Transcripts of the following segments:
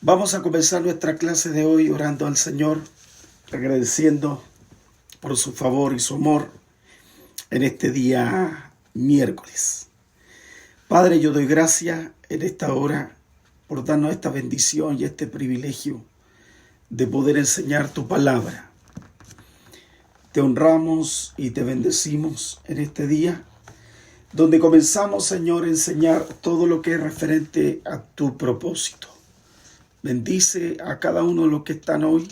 Vamos a comenzar nuestra clase de hoy orando al Señor, agradeciendo por su favor y su amor en este día miércoles. Padre, yo doy gracias en esta hora por darnos esta bendición y este privilegio de poder enseñar tu palabra. Te honramos y te bendecimos en este día, donde comenzamos, Señor, a enseñar todo lo que es referente a tu propósito. Bendice a cada uno de los que están hoy,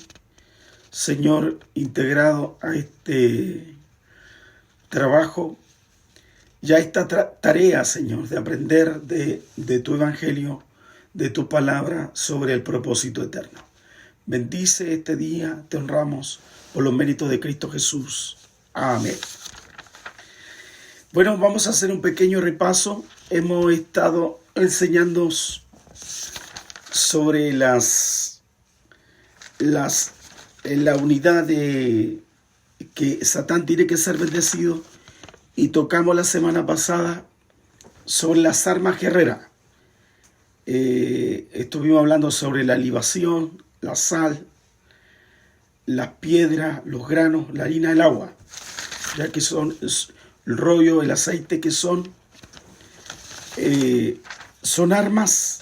Señor, integrado a este trabajo y a esta tarea, Señor, de aprender de tu evangelio, de tu palabra sobre el propósito eterno. Bendice este día, te honramos por los méritos de Cristo Jesús. Amén. Bueno, vamos a hacer un pequeño repaso. Hemos estado enseñando sobre la unidad de que Satán tiene que ser bendecido, y tocamos la semana pasada sobre las armas guerreras. Estuvimos hablando sobre la libación, la sal, las piedras, los granos, la harina, el agua, ya que son el rollo, el aceite, que son armas.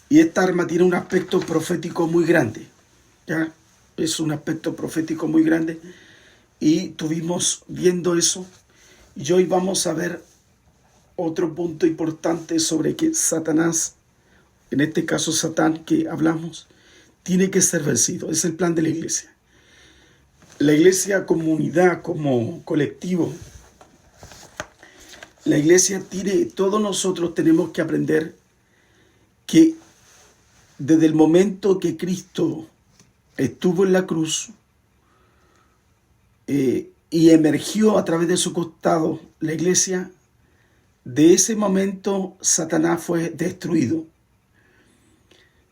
Y esta arma tiene un aspecto profético muy grande, ¿ya? Es un aspecto profético muy grande, y estuvimos viendo eso. Y hoy vamos a ver otro punto importante sobre que Satanás, en este caso Satán que hablamos, tiene que ser vencido. Es el plan de la iglesia. La iglesia como unidad, como colectivo, la iglesia todos nosotros tenemos que aprender que desde el momento que Cristo estuvo en la cruz y emergió a través de su costado la iglesia, de ese momento Satanás fue destruido.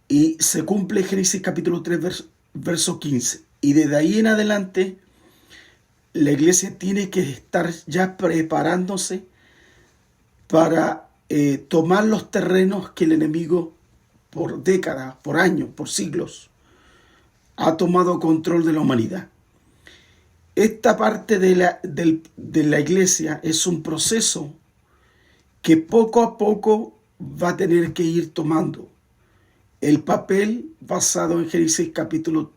Y se cumple Génesis capítulo 3, verso 15. Y desde ahí en adelante, la iglesia tiene que estar ya preparándose para tomar los terrenos que el enemigo por décadas, por años, por siglos, ha tomado control de la humanidad. Esta parte de la iglesia es un proceso que poco a poco va a tener que ir tomando el papel basado en Génesis capítulo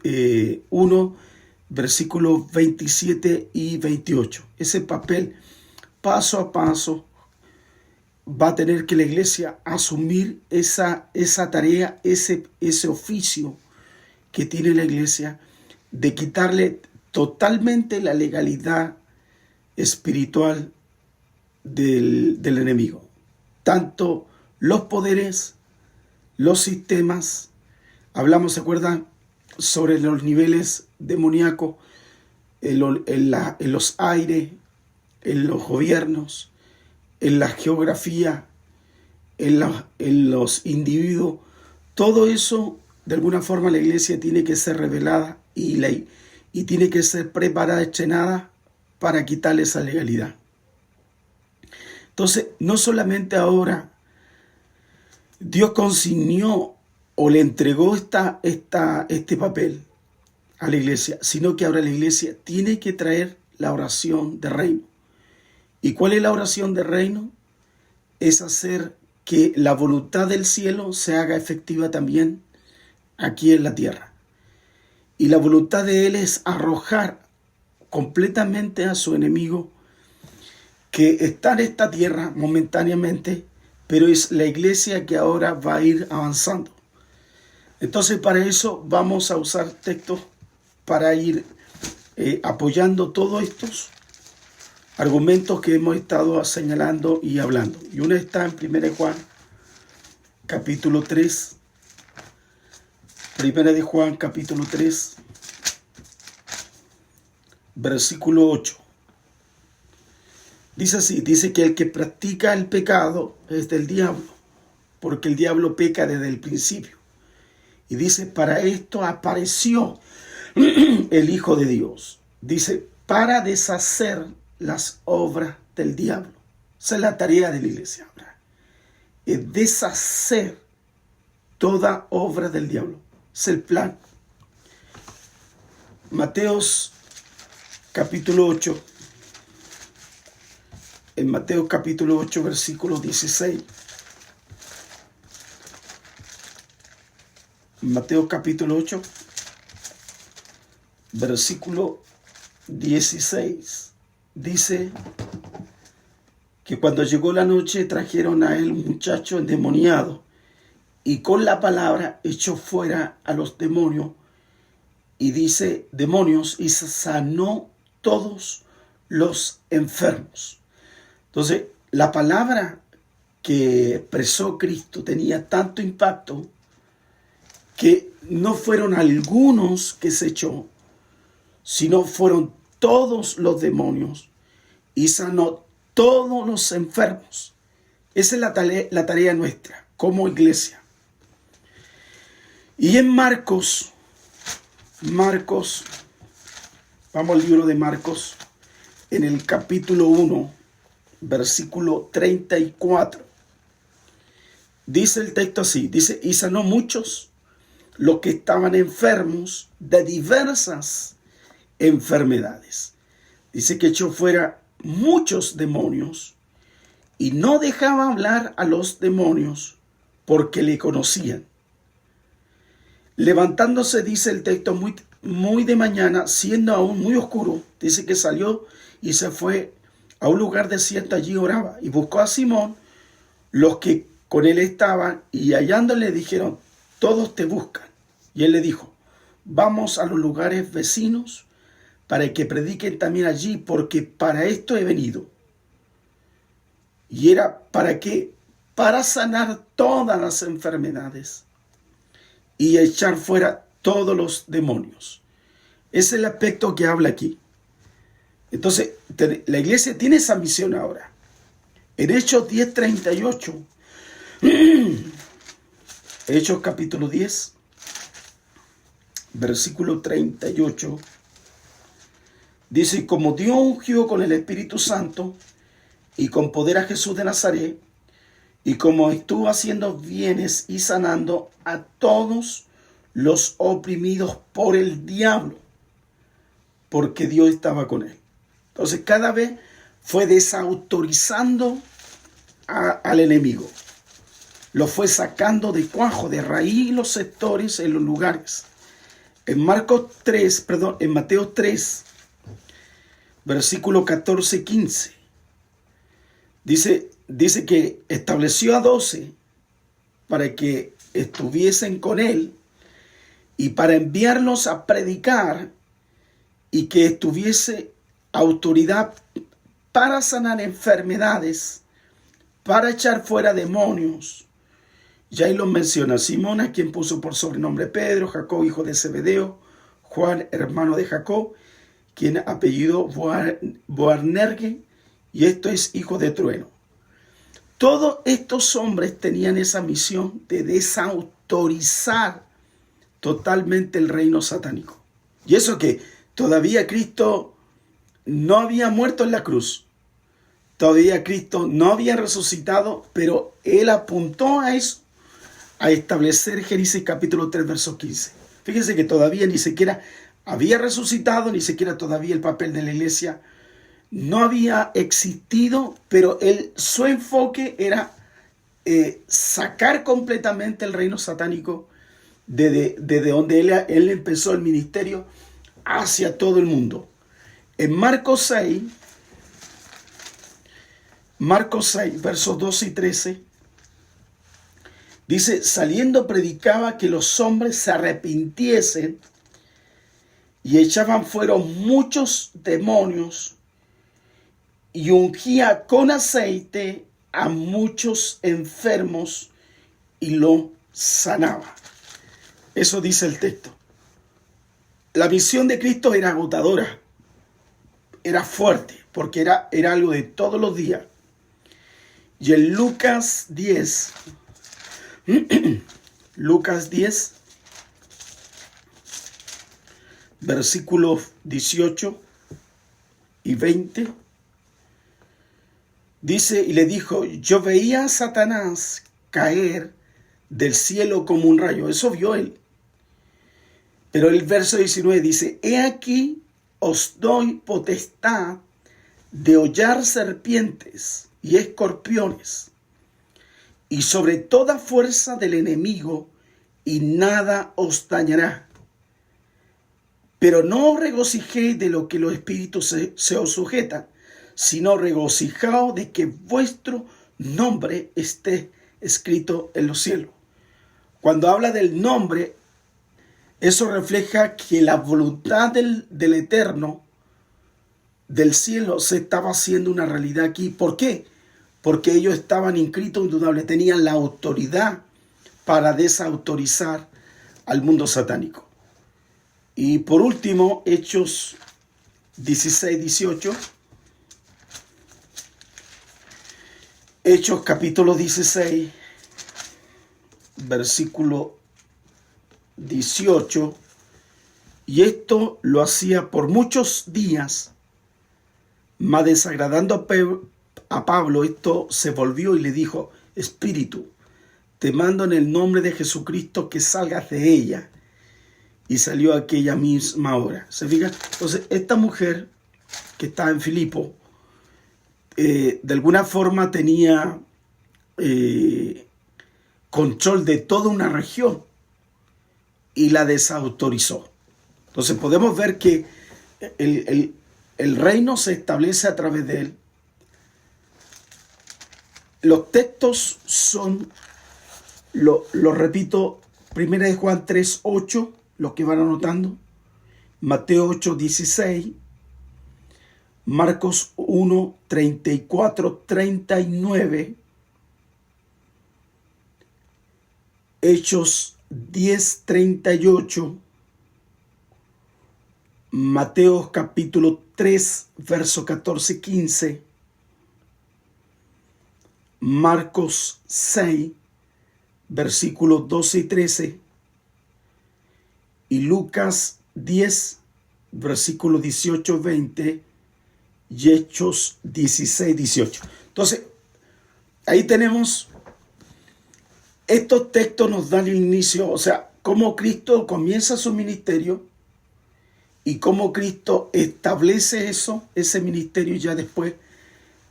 1, versículos 27 y 28. Ese papel, paso a paso, va a tener que la iglesia asumir esa tarea, ese oficio que tiene la iglesia de quitarle totalmente la legalidad espiritual del enemigo. Tanto los poderes, los sistemas, hablamos, ¿se acuerdan?, sobre los niveles demoníacos en los aires, en los gobiernos, en la geografía, en los individuos. Todo eso, de alguna forma, la iglesia tiene que ser revelada y tiene que ser preparada, estrenada para quitarle esa legalidad. Entonces, no solamente ahora Dios consignó o le entregó este papel a la iglesia, sino que ahora la iglesia tiene que traer la oración de reino. ¿Y cuál es la oración de reino? Es hacer que la voluntad del cielo se haga efectiva también aquí en la tierra. Y la voluntad de Él es arrojar completamente a su enemigo que está en esta tierra momentáneamente, pero es la iglesia que ahora va a ir avanzando. Entonces, para eso vamos a usar textos para ir apoyando todos estos argumentos que hemos estado señalando y hablando. Y uno está en 1 Juan, capítulo 3. 1 Juan, capítulo 3, versículo 8. Dice así, dice que el que practica el pecado es del diablo, porque el diablo peca desde el principio. Y dice, para esto apareció el Hijo de Dios. Dice, para deshacer las obras del diablo. Esa es la tarea de la iglesia ahora. Es deshacer toda obra del diablo. Es el plan. Mateos capítulo 8. En Mateo capítulo 8, versículo 16. Mateo capítulo 8, versículo 16. Dice que cuando llegó la noche trajeron a él un muchacho endemoniado y con la palabra echó fuera a los demonios y dice demonios y sanó todos los enfermos. Entonces, la palabra que expresó Cristo tenía tanto impacto que no fueron algunos que se echó, sino fueron todos los demonios y sanó todos los enfermos. Esa es la tarea nuestra como iglesia. Y en Marcos, vamos al libro de Marcos, en el capítulo 1, versículo 34. Dice el texto así, dice, y sanó muchos los que estaban enfermos de diversas enfermedades. Dice que echó fuera muchos demonios y no dejaba hablar a los demonios porque le conocían. Levantándose, dice el texto, muy de mañana, siendo aún muy oscuro, dice que salió y se fue a un lugar desierto, allí oraba y buscó a Simón, los que con él estaban, y hallándole dijeron, todos te buscan. Y él le dijo, vamos a los lugares vecinos para que prediquen también allí, porque para esto he venido. Y era ¿para qué? Para sanar todas las enfermedades y echar fuera todos los demonios. Ese es el aspecto que habla aquí. Entonces, la iglesia tiene esa misión ahora. En Hechos 10:38, Hechos capítulo 10, versículo 38, dice, como Dios ungió con el Espíritu Santo y con poder a Jesús de Nazaret, y como estuvo haciendo bienes y sanando a todos los oprimidos por el diablo, porque Dios estaba con él. Entonces cada vez fue desautorizando al enemigo. Lo fue sacando de cuajo, de raíz, los sectores, en los lugares. En Mateo 3, versículo 14 y 15. Dice que estableció a 12 para que estuviesen con él y para enviarlos a predicar y que estuviese autoridad para sanar enfermedades, para echar fuera demonios. Ya ahí lo menciona Simón, a quien puso por sobrenombre Pedro, Jacob, hijo de Zebedeo, Juan, hermano de Jacob, quien apellido Boanerges, y esto es hijo de trueno. Todos estos hombres tenían esa misión de desautorizar totalmente el reino satánico. Y eso que todavía Cristo no había muerto en la cruz. Todavía Cristo no había resucitado, pero él apuntó a eso, a establecer Génesis capítulo 3, verso 15. Fíjense que todavía ni siquiera había resucitado, ni siquiera todavía el papel de la iglesia no había existido, pero su enfoque era sacar completamente el reino satánico desde donde él empezó el ministerio hacia todo el mundo. En Marcos 6, versos 12 y 13, dice, saliendo predicaba que los hombres se arrepintiesen y echaban fuera muchos demonios y ungía con aceite a muchos enfermos y lo sanaba. Eso dice el texto. La misión de Cristo era agotadora, era fuerte, porque era algo de todos los días. Y en Lucas 10, versículos 18 y 20, dice, y le dijo, yo veía a Satanás caer del cielo como un rayo. Eso vio él. Pero el verso 19 dice, he aquí os doy potestad de hollar serpientes y escorpiones y sobre toda fuerza del enemigo, y nada os dañará. Pero no os regocijéis de lo que los espíritus se os sujetan, sino regocijaos de que vuestro nombre esté escrito en los cielos. Cuando habla del nombre, eso refleja que la voluntad del Eterno, del cielo, se estaba haciendo una realidad aquí. ¿Por qué? Porque ellos estaban inscritos, indudable, tenían la autoridad para desautorizar al mundo satánico. Y por último, Hechos 16, 18. Hechos capítulo 16, versículo 18. Y esto lo hacía por muchos días, mas desagradando a Pablo, esto se volvió y le dijo, Espíritu, te mando en el nombre de Jesucristo que salgas de ella. Y salió aquella misma hora. ¿Se fijan? Entonces, esta mujer que estaba en Filipo, de alguna forma tenía control de toda una región y la desautorizó. Entonces, podemos ver que el reino se establece a través de él. Los textos son, lo repito, 1 Juan 3, 8, los que van anotando, Mateo 8, 16, Marcos 1, 34, 39, Hechos 10, 38, Mateo capítulo 3, verso 14, 15, Marcos 6, versículos 12 y 13, y Lucas 10, versículos 18, 20, y Hechos 16, 18. Entonces, ahí tenemos, estos textos nos dan el inicio, o sea, cómo Cristo comienza su ministerio y cómo Cristo establece ese ministerio ya después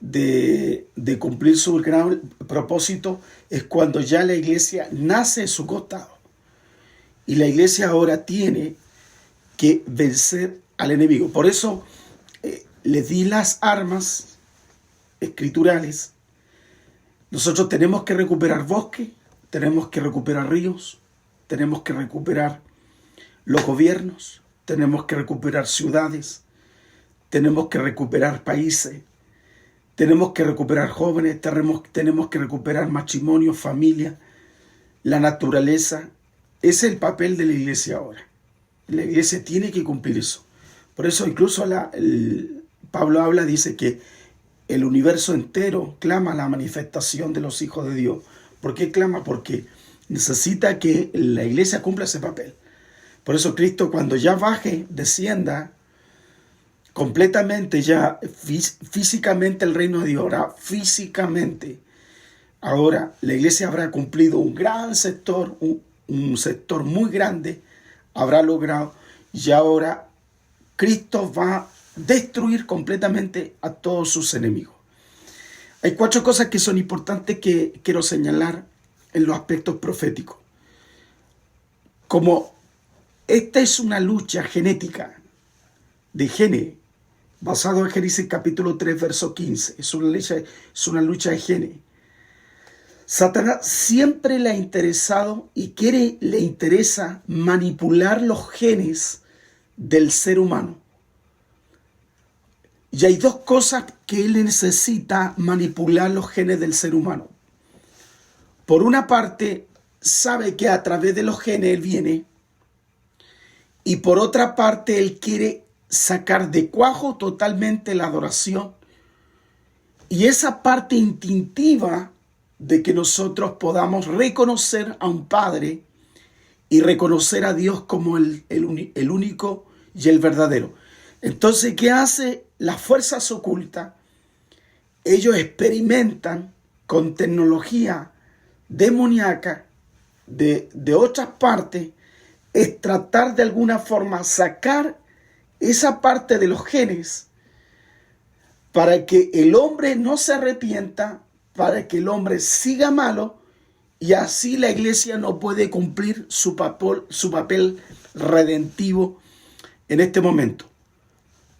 de cumplir su gran propósito, es cuando ya la iglesia nace en su costado. Y la iglesia ahora tiene que vencer al enemigo. Por eso les di las armas escriturales. Nosotros tenemos que recuperar bosques, tenemos que recuperar ríos, tenemos que recuperar los gobiernos, tenemos que recuperar ciudades, tenemos que recuperar países, tenemos que recuperar jóvenes, tenemos que recuperar matrimonio, familia, la naturaleza. Ese es el papel de la iglesia ahora. La iglesia tiene que cumplir eso. Por eso incluso Pablo habla, dice que el universo entero clama la manifestación de los hijos de Dios. ¿Por qué clama? Porque necesita que la iglesia cumpla ese papel. Por eso Cristo, cuando ya baje, descienda completamente, ya físicamente el reino de Dios, ahora físicamente, ahora la iglesia habrá cumplido un gran sector, un sector muy grande, habrá logrado, y ahora Cristo va a destruir completamente a todos sus enemigos. Hay 4 cosas que son importantes que quiero señalar en los aspectos proféticos. Como esta es una lucha genética, de genes, basado en Génesis capítulo 3, verso 15, es una lucha de genes. Satanás siempre le ha interesado y le interesa manipular los genes del ser humano. Y hay 2 cosas que él necesita manipular los genes del ser humano. Por una parte, sabe que a través de los genes él viene, y por otra parte, él quiere sacar de cuajo totalmente la adoración y esa parte instintiva de que nosotros podamos reconocer a un Padre y reconocer a Dios como el único y el verdadero. Entonces, ¿qué hace las fuerzas ocultas? Ellos experimentan con tecnología demoníaca de otras partes es tratar de alguna forma sacar esa parte de los genes para que el hombre no se arrepienta, para que el hombre siga malo y así la iglesia no puede cumplir su papel redentivo en este momento.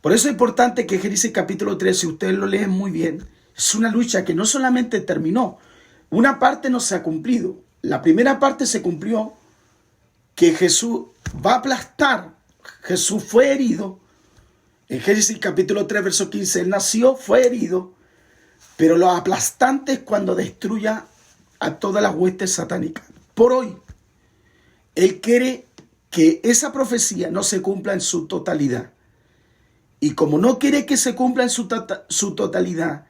Por eso es importante que Génesis capítulo 3, si ustedes lo leen muy bien, es una lucha que no solamente terminó, una parte no se ha cumplido. La primera parte se cumplió, que Jesús va a aplastar, Jesús fue herido. En Génesis capítulo 3, verso 15, él nació, fue herido, pero lo aplastante es cuando destruya a todas las huestes satánicas. Por hoy, él quiere que esa profecía no se cumpla en su totalidad. Y como no quiere que se cumpla en su totalidad,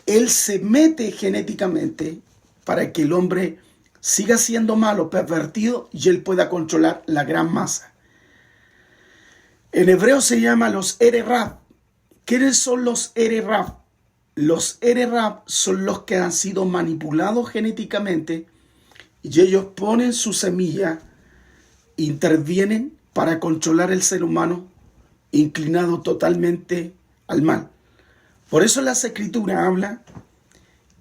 él se mete genéticamente para que el hombre siga siendo malo, pervertido, y él pueda controlar la gran masa. En hebreo se llama los Ere-Rab. ¿Quiénes son los Ere-Rab? Los Ere-Rab son los que han sido manipulados genéticamente y ellos ponen su semilla, intervienen para controlar el ser humano inclinado totalmente al mal. Por eso las Escrituras hablan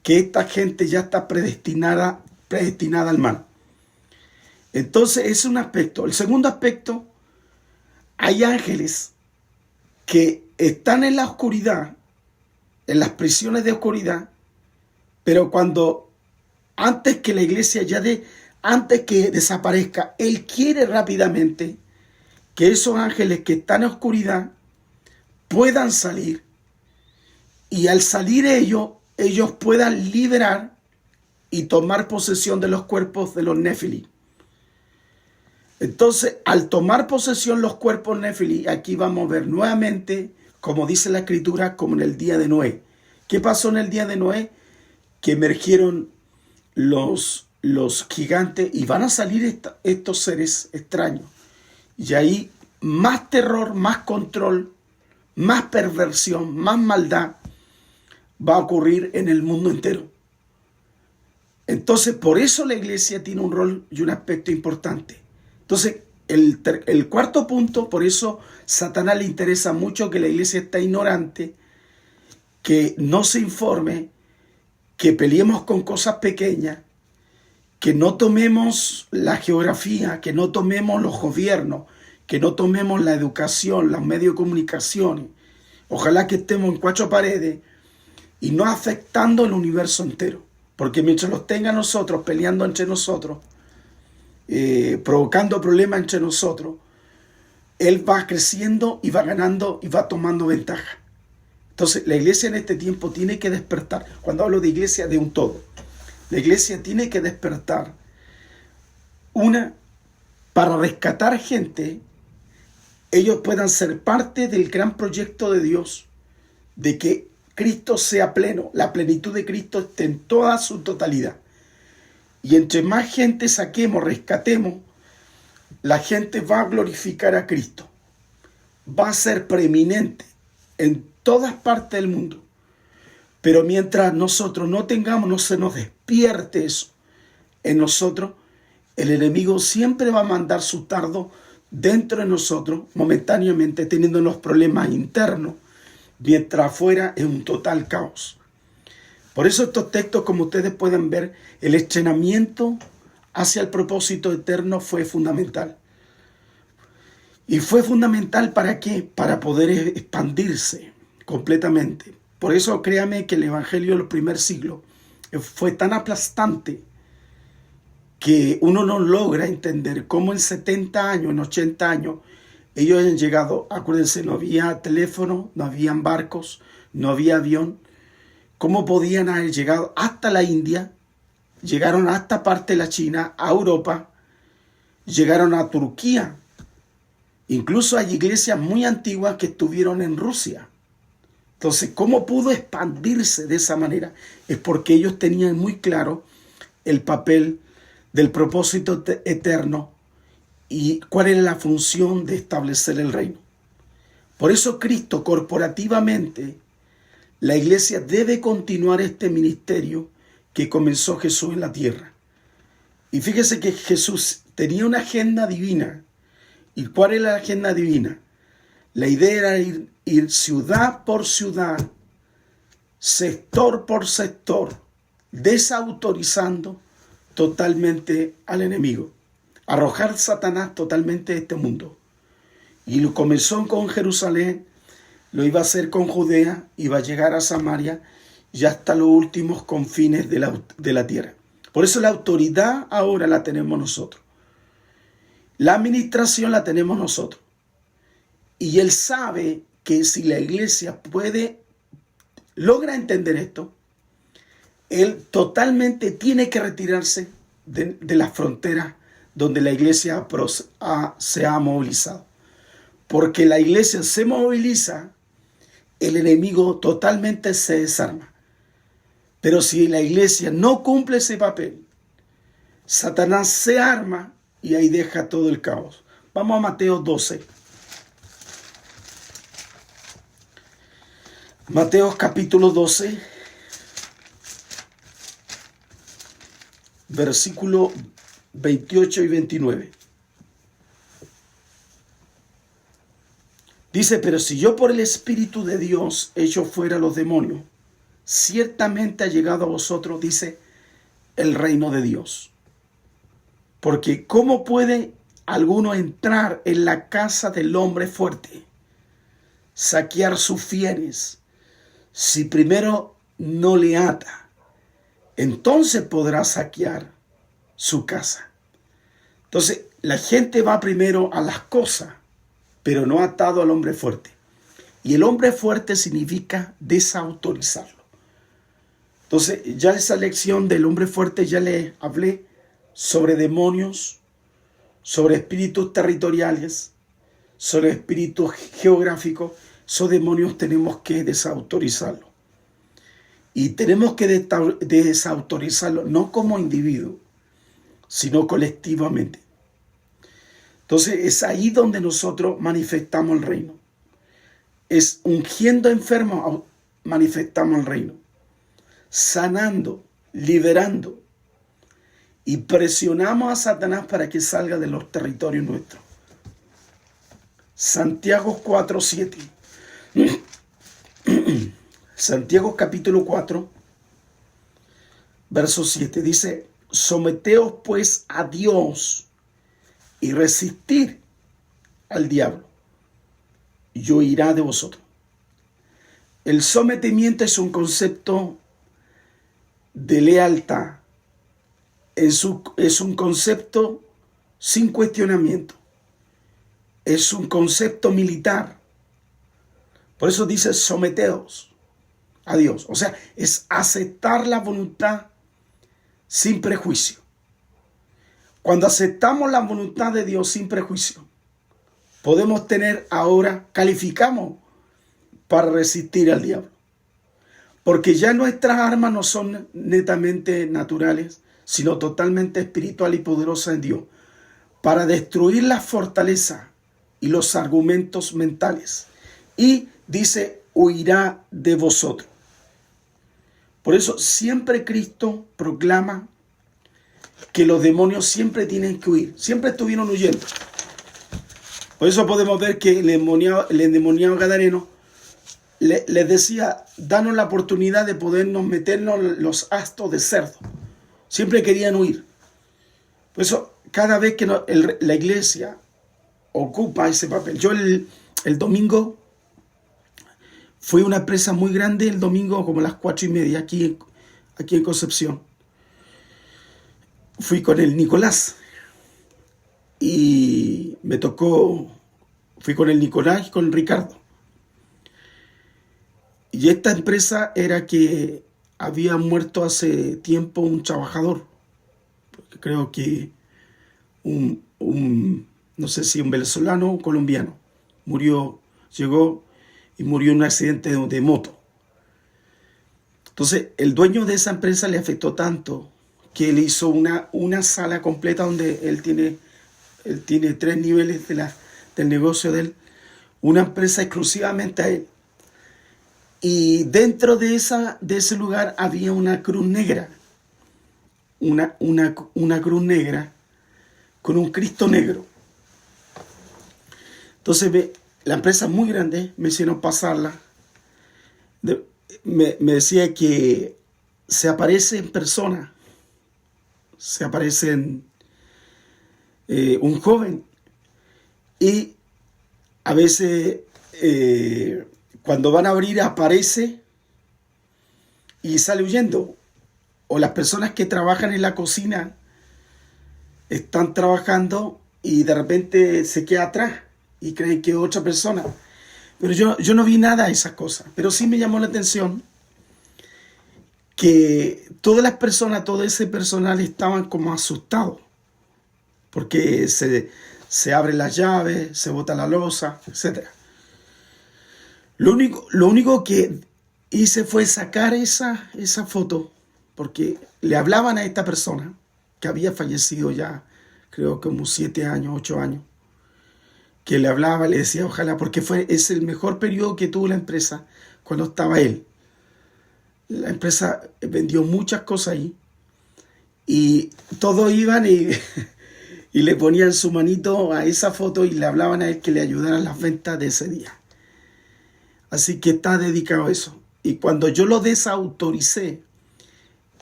que esta gente ya está predestinada al mal. Entonces ese es un aspecto. El segundo aspecto, hay ángeles que están en la oscuridad, en las prisiones de oscuridad, pero antes que la iglesia antes que desaparezca, él quiere rápidamente que esos ángeles que están en oscuridad puedan salir, y al salir ellos puedan liberar y tomar posesión de los cuerpos de los Nefilim. Entonces, al tomar posesión los cuerpos Nefilim, aquí vamos a ver nuevamente, como dice la Escritura, como en el día de Noé. ¿Qué pasó en el día de Noé? Que emergieron los gigantes y van a salir estos seres extraños. Y ahí más terror, más control, más perversión, más maldad va a ocurrir en el mundo entero. Entonces, por eso la iglesia tiene un rol y un aspecto importante. Entonces, el cuarto punto, por eso Satanás le interesa mucho que la iglesia esté ignorante, que no se informe, que peleemos con cosas pequeñas, que no tomemos la geografía, que no tomemos los gobiernos, que no tomemos la educación, los medios de comunicación. Ojalá que estemos en cuatro paredes y no afectando el universo entero. Porque mientras los tenga nosotros, peleando entre nosotros, provocando problemas entre nosotros, él va creciendo y va ganando y va tomando ventaja. Entonces la iglesia en este tiempo tiene que despertar. Cuando hablo de iglesia, de un todo. La iglesia tiene que despertar. Para rescatar gente, ellos puedan ser parte del gran proyecto de Dios, de que Cristo sea pleno, la plenitud de Cristo esté en toda su totalidad. Y entre más gente saquemos, rescatemos, la gente va a glorificar a Cristo. Va a ser preeminente en todas partes del mundo. Pero mientras nosotros no se nos despierte eso en nosotros, el enemigo siempre va a mandar su dardo dentro de nosotros, momentáneamente teniendo los problemas internos, mientras afuera es un total caos. Por eso estos textos, como ustedes pueden ver, el estrenamiento hacia el propósito eterno fue fundamental. ¿Y fue fundamental para qué? Para poder expandirse completamente. Por eso créame que el evangelio del primer siglo fue tan aplastante que uno no logra entender cómo en 70 años, en 80 años, ellos han llegado. Acuérdense, no había teléfono, no habían barcos, no había avión. ¿Cómo podían haber llegado hasta la India? Llegaron a esta parte de la China, a Europa, llegaron a Turquía. Incluso hay iglesias muy antiguas que estuvieron en Rusia. Entonces, ¿cómo pudo expandirse de esa manera? Es porque ellos tenían muy claro el papel del propósito eterno y cuál era la función de establecer el reino. Por eso Cristo corporativamente, la iglesia debe continuar este ministerio que comenzó Jesús en la tierra. Y fíjese que Jesús tenía una agenda divina. ¿Y cuál era la agenda divina? La idea era ir ciudad por ciudad, sector por sector, desautorizando totalmente al enemigo. Arrojar Satanás totalmente de este mundo. Y lo comenzó con Jerusalén, lo iba a hacer con Judea, iba a llegar a Samaria y hasta los últimos confines de la tierra. Por eso la autoridad ahora la tenemos nosotros. La administración la tenemos nosotros. Y Él sabe que si la iglesia logra entender esto, Él totalmente tiene que retirarse de las fronteras donde la iglesia se ha movilizado. Porque la iglesia se moviliza, el enemigo totalmente se desarma. Pero si la iglesia no cumple ese papel, Satanás se arma y ahí deja todo el caos. Vamos a Mateo 12. Mateo capítulo 12, versículo 28 y 29. Dice, pero si yo por el Espíritu de Dios echo fuera los demonios, ciertamente ha llegado a vosotros, dice, el reino de Dios. Porque ¿cómo puede alguno entrar en la casa del hombre fuerte, saquear sus bienes, si primero no le ata? Entonces podrá saquear su casa. Entonces, la gente va primero a las cosas, pero no atado al hombre fuerte. Y el hombre fuerte significa desautorizarlo. Entonces, ya esa lección del hombre fuerte ya le hablé sobre demonios, sobre espíritus territoriales, sobre espíritus geográficos. Esos demonios tenemos que desautorizarlos. Y tenemos que desautorizarlos no como individuo, sino colectivamente. Entonces es ahí donde nosotros manifestamos el reino. Es ungiendo enfermos, manifestamos el reino. Sanando, liberando. Y presionamos a Satanás para que salga de los territorios nuestros. Santiago 4:7. Santiago capítulo 4, verso 7. Dice, someteos pues a Dios y resistir al diablo, y huirá de vosotros. El sometimiento es un concepto de lealtad. Es un concepto sin cuestionamiento. Es un concepto militar. Por eso dice someteos a Dios. O sea, es aceptar la voluntad sin prejuicio. Cuando aceptamos la voluntad de Dios sin prejuicio, podemos calificamos para resistir al diablo. Porque ya nuestras armas no son netamente naturales, sino totalmente espiritual y poderosa en Dios, para destruir la fortaleza y los argumentos mentales. Y dice, huirá de vosotros. Por eso siempre Cristo proclama que los demonios siempre tienen que huir, siempre estuvieron huyendo. Por eso podemos ver que el endemoniado gadareno les decía, danos la oportunidad de podernos meternos los astos de cerdo. Siempre querían huir. Por eso cada vez que la iglesia ocupa ese papel. Yo el domingo fui a una empresa muy grande, el domingo como a las 4:30 aquí en Concepción. Fui con el Nicolás y fui con el Nicolás y con el Ricardo. Y esta empresa era que había muerto hace tiempo un trabajador, creo que no sé si un venezolano o colombiano, llegó y murió en un accidente de moto. Entonces el dueño de esa empresa le afectó tanto que él hizo una sala completa donde él tiene 3 niveles del negocio de él, una empresa exclusivamente a él. Y dentro de ese lugar había una cruz negra. una cruz negra con un Cristo negro. Entonces la empresa muy grande me hicieron pasarla. Me decía que se aparece en persona, se aparece un joven, y a veces cuando van a abrir aparece y sale huyendo. O las personas que trabajan en la cocina están trabajando y de repente se queda atrás y creen que es otra persona. Pero yo no vi nada de esas cosas. Pero sí me llamó la atención que todas las personas, todo ese personal estaban como asustados. Porque se abren las llaves, se bota la loza, etc. Lo único que hice fue sacar esa foto, porque le hablaban a esta persona que había fallecido ya, creo que como 7 años, 8 años, que le hablaba, le decía ojalá, porque es el mejor periodo que tuvo la empresa cuando estaba él. La empresa vendió muchas cosas ahí y todos iban y le ponían su manito a esa foto y le hablaban a él que le ayudaran las ventas de ese día. Así que está dedicado a eso. Y cuando yo lo desautoricé,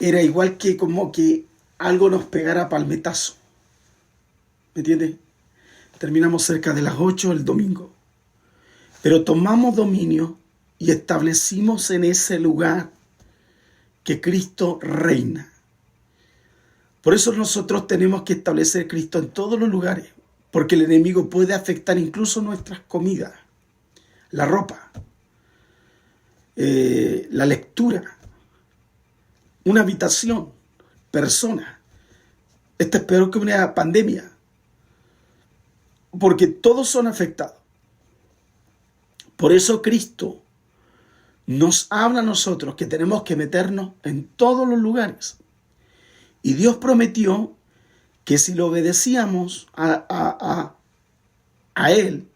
era igual que como que algo nos pegara palmetazo. ¿Me entiendes? Terminamos cerca de las 8 el domingo. Pero tomamos dominio y establecimos en ese lugar que Cristo reina. Por eso nosotros tenemos que establecer Cristo en todos los lugares, porque el enemigo puede afectar incluso nuestras comidas, la ropa, la lectura, una habitación, personas. Esto es peor que una pandemia, porque todos son afectados. Por eso Cristo nos habla a nosotros que tenemos que meternos en todos los lugares. Y Dios prometió que si lo obedecíamos a Él,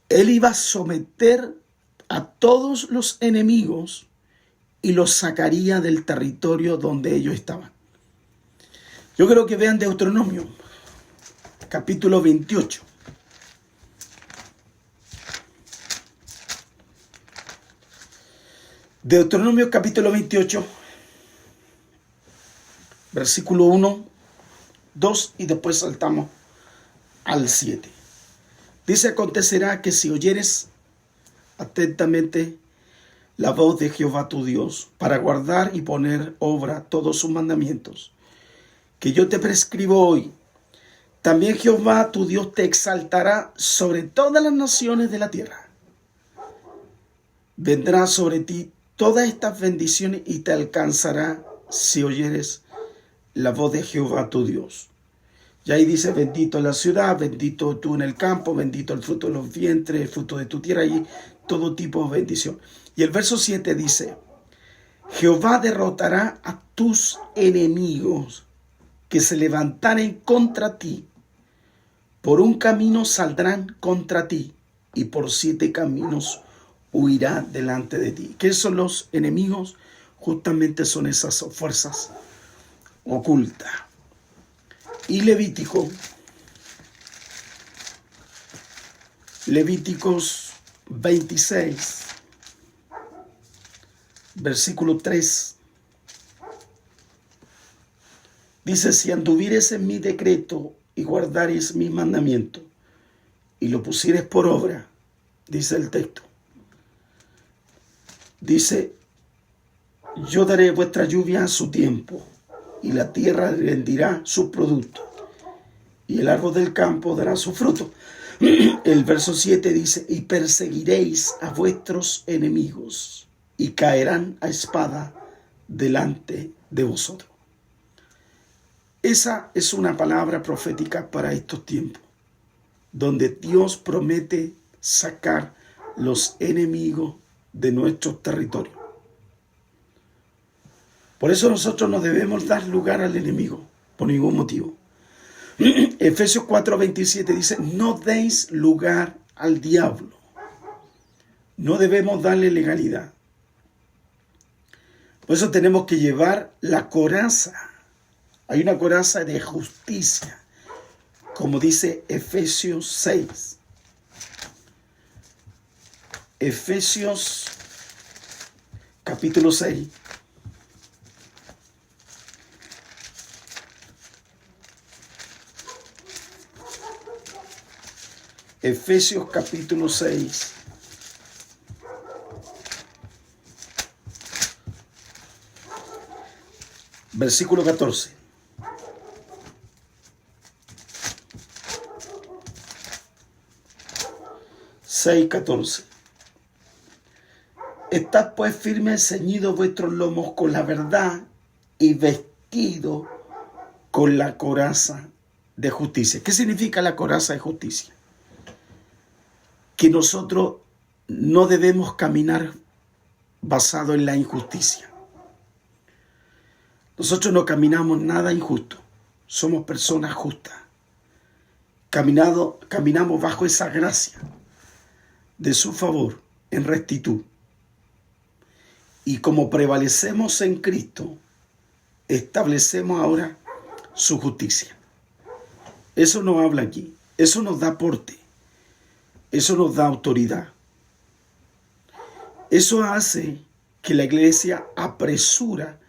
Él iba a someter a todos los enemigos y los sacaría del territorio donde ellos estaban. Yo creo que vean Deuteronomio, capítulo 28. Deuteronomio capítulo 28, versículo 1, 2 y después saltamos al 7. Dice: acontecerá que si oyeres atentamente la voz de Jehová tu Dios, para guardar y poner obra todos sus mandamientos, que yo te prescribo hoy, también Jehová tu Dios te exaltará sobre todas las naciones de la tierra. Vendrá sobre ti todas estas bendiciones y te alcanzará si oyeres la voz de Jehová tu Dios. Y ahí dice: bendito la ciudad, bendito tú en el campo, bendito el fruto de los vientres, el fruto de tu tierra, y todo tipo de bendición. Y el verso 7 dice: Jehová derrotará a tus enemigos que se levantaren contra ti. Por un camino saldrán contra ti, y por 7 caminos huirá delante de ti. ¿Qué son los enemigos? Justamente son esas fuerzas ocultas. Y Levíticos 26, versículo 3, dice: si anduvieres en mi decreto y guardares mis mandamientos y lo pusieres por obra, dice el texto, dice: yo daré vuestra lluvia a su tiempo, y la tierra rendirá su producto, y el árbol del campo dará su fruto. El verso 7 dice: y perseguiréis a vuestros enemigos, y caerán a espada delante de vosotros. Esa es una palabra profética para estos tiempos, donde Dios promete sacar los enemigos de nuestros territorios. Por eso nosotros no debemos dar lugar al enemigo, por ningún motivo. Efesios 4:27 dice: no deis lugar al diablo. No debemos darle legalidad. Por eso tenemos que llevar la coraza Hay una coraza de justicia, como dice Efesios 6. Efesios capítulo 6. Efesios capítulo 6. Versículo 14. Estad pues firmes, ceñidos vuestros lomos con la verdad y vestidos con la coraza de justicia. ¿Qué significa la coraza de justicia? Que nosotros no debemos caminar basado en la injusticia. Nosotros no caminamos nada injusto. Somos personas justas. Caminamos bajo esa gracia de su favor en rectitud. Y como prevalecemos en Cristo, establecemos ahora su justicia. Eso nos habla aquí. Eso nos da porte. Eso nos da autoridad. Eso hace que la iglesia apresura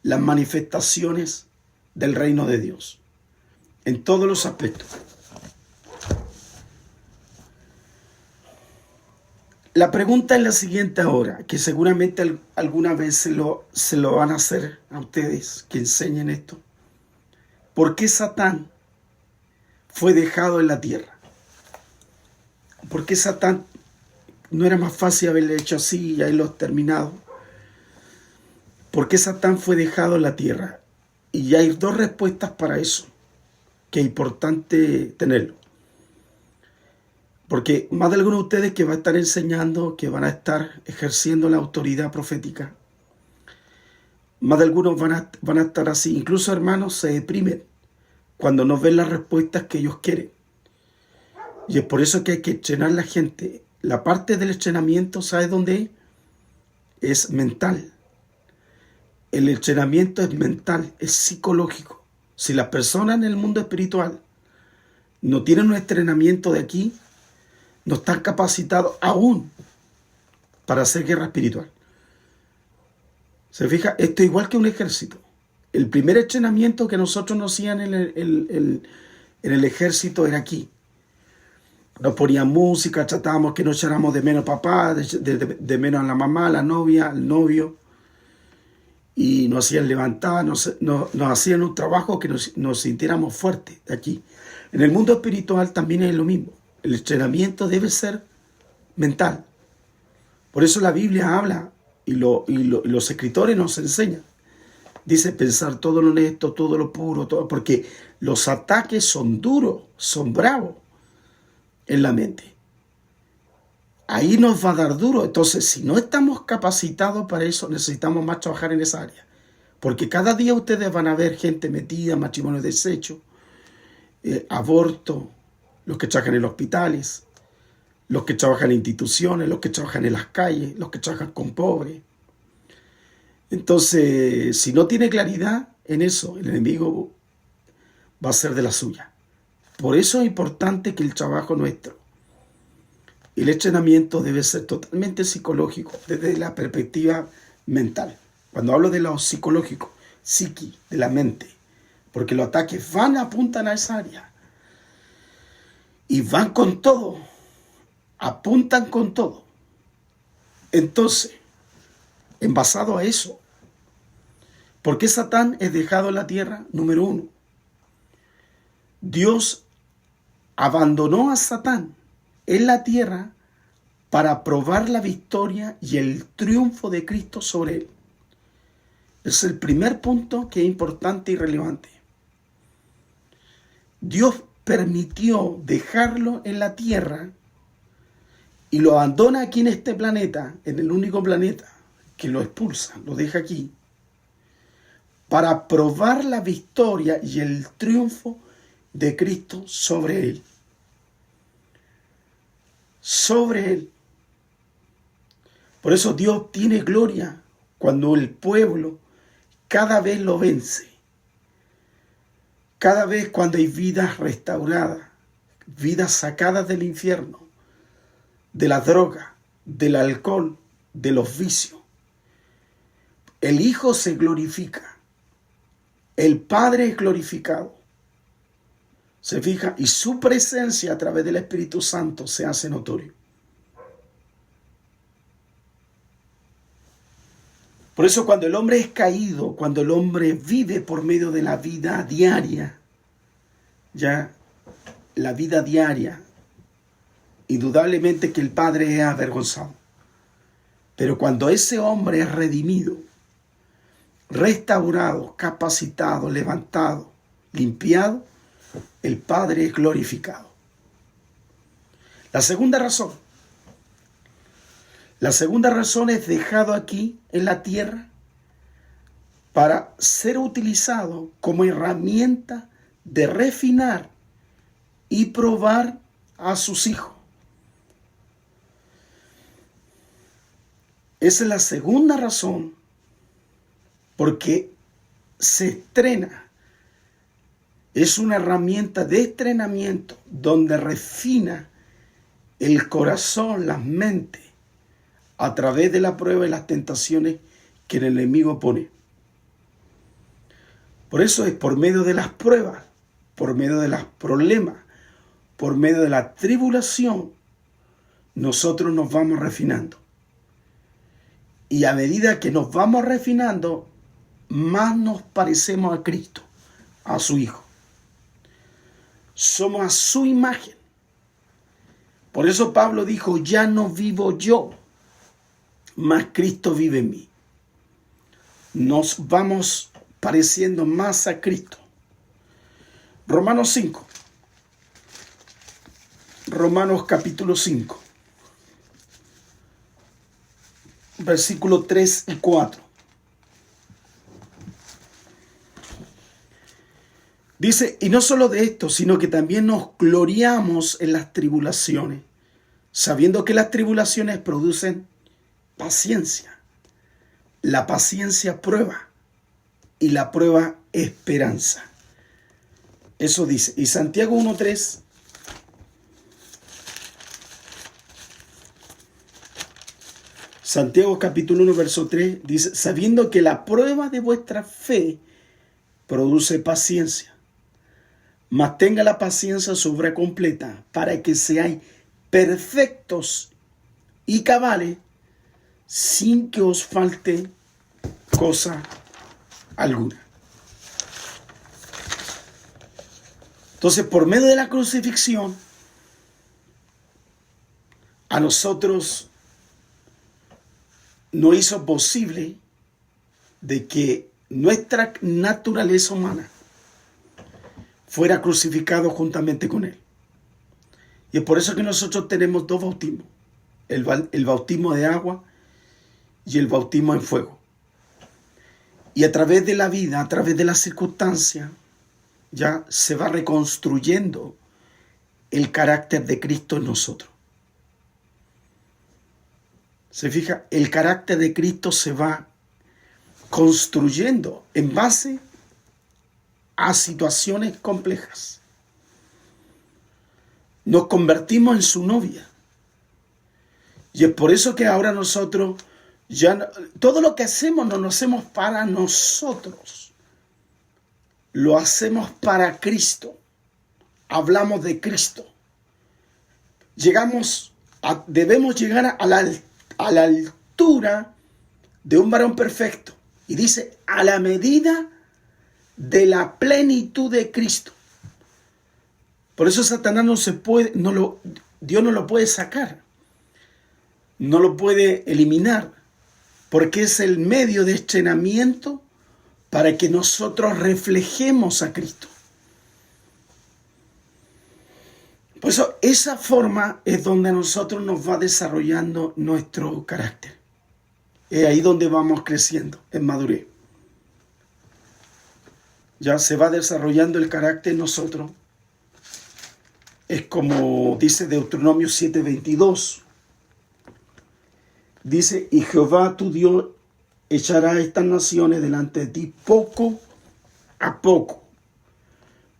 las manifestaciones del reino de Dios en todos los aspectos. La pregunta es la siguiente ahora, que seguramente alguna vez se lo van a hacer a ustedes que enseñen esto. ¿Por qué Satán fue dejado en la tierra? ¿Por qué Satán no era más fácil haberle hecho así y haberlo terminado? ¿Por qué Satán fue dejado en la tierra? Y hay dos respuestas para eso, que es importante tenerlo. Porque más de algunos de ustedes que van a estar enseñando, que van a estar ejerciendo la autoridad profética, más de algunos van a estar así. Incluso hermanos se deprimen cuando no ven las respuestas que ellos quieren. Y es por eso que hay que entrenar a la gente. La parte del entrenamiento, ¿sabes dónde es? Es mental. El entrenamiento es mental, es psicológico. Si las personas en el mundo espiritual no tienen un entrenamiento de aquí, no están capacitados aún para hacer guerra espiritual. ¿Se fija? Esto es igual que un ejército. El primer entrenamiento que nosotros nos hacían en el ejército era aquí. Nos ponían música, tratábamos que no echáramos de menos papá, de menos a la mamá, a la novia, al novio. Y nos hacían levantar, nos hacían un trabajo que nos sintiéramos fuertes de aquí. En el mundo espiritual también es lo mismo. El entrenamiento debe ser mental. Por eso la Biblia habla y los escritores nos enseñan. Dice pensar todo lo honesto, todo lo puro, todo, porque los ataques son duros, son bravos en la mente. Ahí nos va a dar duro. Entonces, si no estamos capacitados para eso, necesitamos más trabajar en esa área. Porque cada día ustedes van a ver gente metida, matrimonio deshecho, aborto, los que trabajan en hospitales, los que trabajan en instituciones, los que trabajan en las calles, los que trabajan con pobres. Entonces, si no tiene claridad en eso, el enemigo va a ser de la suya. Por eso es importante que el trabajo nuestro, el entrenamiento debe ser totalmente psicológico, desde la perspectiva mental. Cuando hablo de lo psicológico, psiqui, de la mente, porque los ataques apuntan a esa área. Y van con todo, apuntan con todo. Entonces, en basado a eso, ¿por qué Satán es dejado en la tierra? Número 1, Dios abandonó a Satán en la tierra para probar la victoria y el triunfo de Cristo sobre él. Es el primer punto que es importante y relevante. Dios permitió dejarlo en la tierra y lo abandona aquí en este planeta, en el único planeta que lo expulsa, lo deja aquí, para probar la victoria y el triunfo de Cristo sobre él. Sobre él. Por eso Dios tiene gloria cuando el pueblo cada vez lo vence. Cada vez cuando hay vidas restauradas, vidas sacadas del infierno, de la droga, del alcohol, de los vicios, el Hijo se glorifica, el Padre es glorificado. ¿Se fija? Y su presencia a través del Espíritu Santo se hace notorio. Por eso cuando el hombre es caído, cuando el hombre vive por medio de la vida diaria, ya la vida diaria, indudablemente que el Padre es avergonzado. Pero cuando ese hombre es redimido, restaurado, capacitado, levantado, limpiado, el Padre es glorificado. La segunda razón es dejado aquí en la tierra para ser utilizado como herramienta de refinar y probar a sus hijos. Esa es la segunda razón, porque se estrena. Es una herramienta de entrenamiento donde refina el corazón, las mentes, a través de la prueba y las tentaciones que el enemigo pone. Por eso es por medio de las pruebas, por medio de los problemas, por medio de la tribulación, nosotros nos vamos refinando. Y a medida que nos vamos refinando, más nos parecemos a Cristo, a su Hijo. Somos a su imagen. Por eso Pablo dijo, ya no vivo yo, mas Cristo vive en mí. Nos vamos pareciendo más a Cristo. Romanos 5. Romanos capítulo 5. Versículos 3 y 4. Dice, y no solo de esto, sino que también nos gloriamos en las tribulaciones, sabiendo que las tribulaciones producen paciencia. La paciencia prueba y la prueba esperanza. Eso dice. Y Santiago 1:3. Santiago capítulo 1 verso 3 dice, sabiendo que la prueba de vuestra fe produce paciencia, mas tenga la paciencia su obra completa, para que seáis perfectos y cabales, sin que os falte cosa alguna. Entonces, por medio de la crucifixión, a nosotros nos hizo posible de que nuestra naturaleza humana fuera crucificado juntamente con Él. Y es por eso que nosotros tenemos dos bautismos, el bautismo de agua y el bautismo en fuego. Y a través de la vida, a través de las circunstancias, ya se va reconstruyendo el carácter de Cristo en nosotros. Se fija, el carácter de Cristo se va construyendo en base a situaciones complejas. Nos convertimos en su novia. Y es por eso que ahora nosotros, todo lo que hacemos no lo hacemos para nosotros. Lo hacemos para Cristo. Hablamos de Cristo. Debemos llegar a la altura de un varón perfecto. Y dice, a la medida de la plenitud de Cristo. Por eso Satanás Dios no lo puede sacar. No lo puede eliminar. Porque es el medio de entrenamiento para que nosotros reflejemos a Cristo. Por eso, esa forma es donde nosotros nos va desarrollando nuestro carácter. Es ahí donde vamos creciendo, en madurez. Ya se va desarrollando el carácter en nosotros. Es como dice Deuteronomio 7:22. Dice, y Jehová tu Dios echará estas naciones delante de ti poco a poco,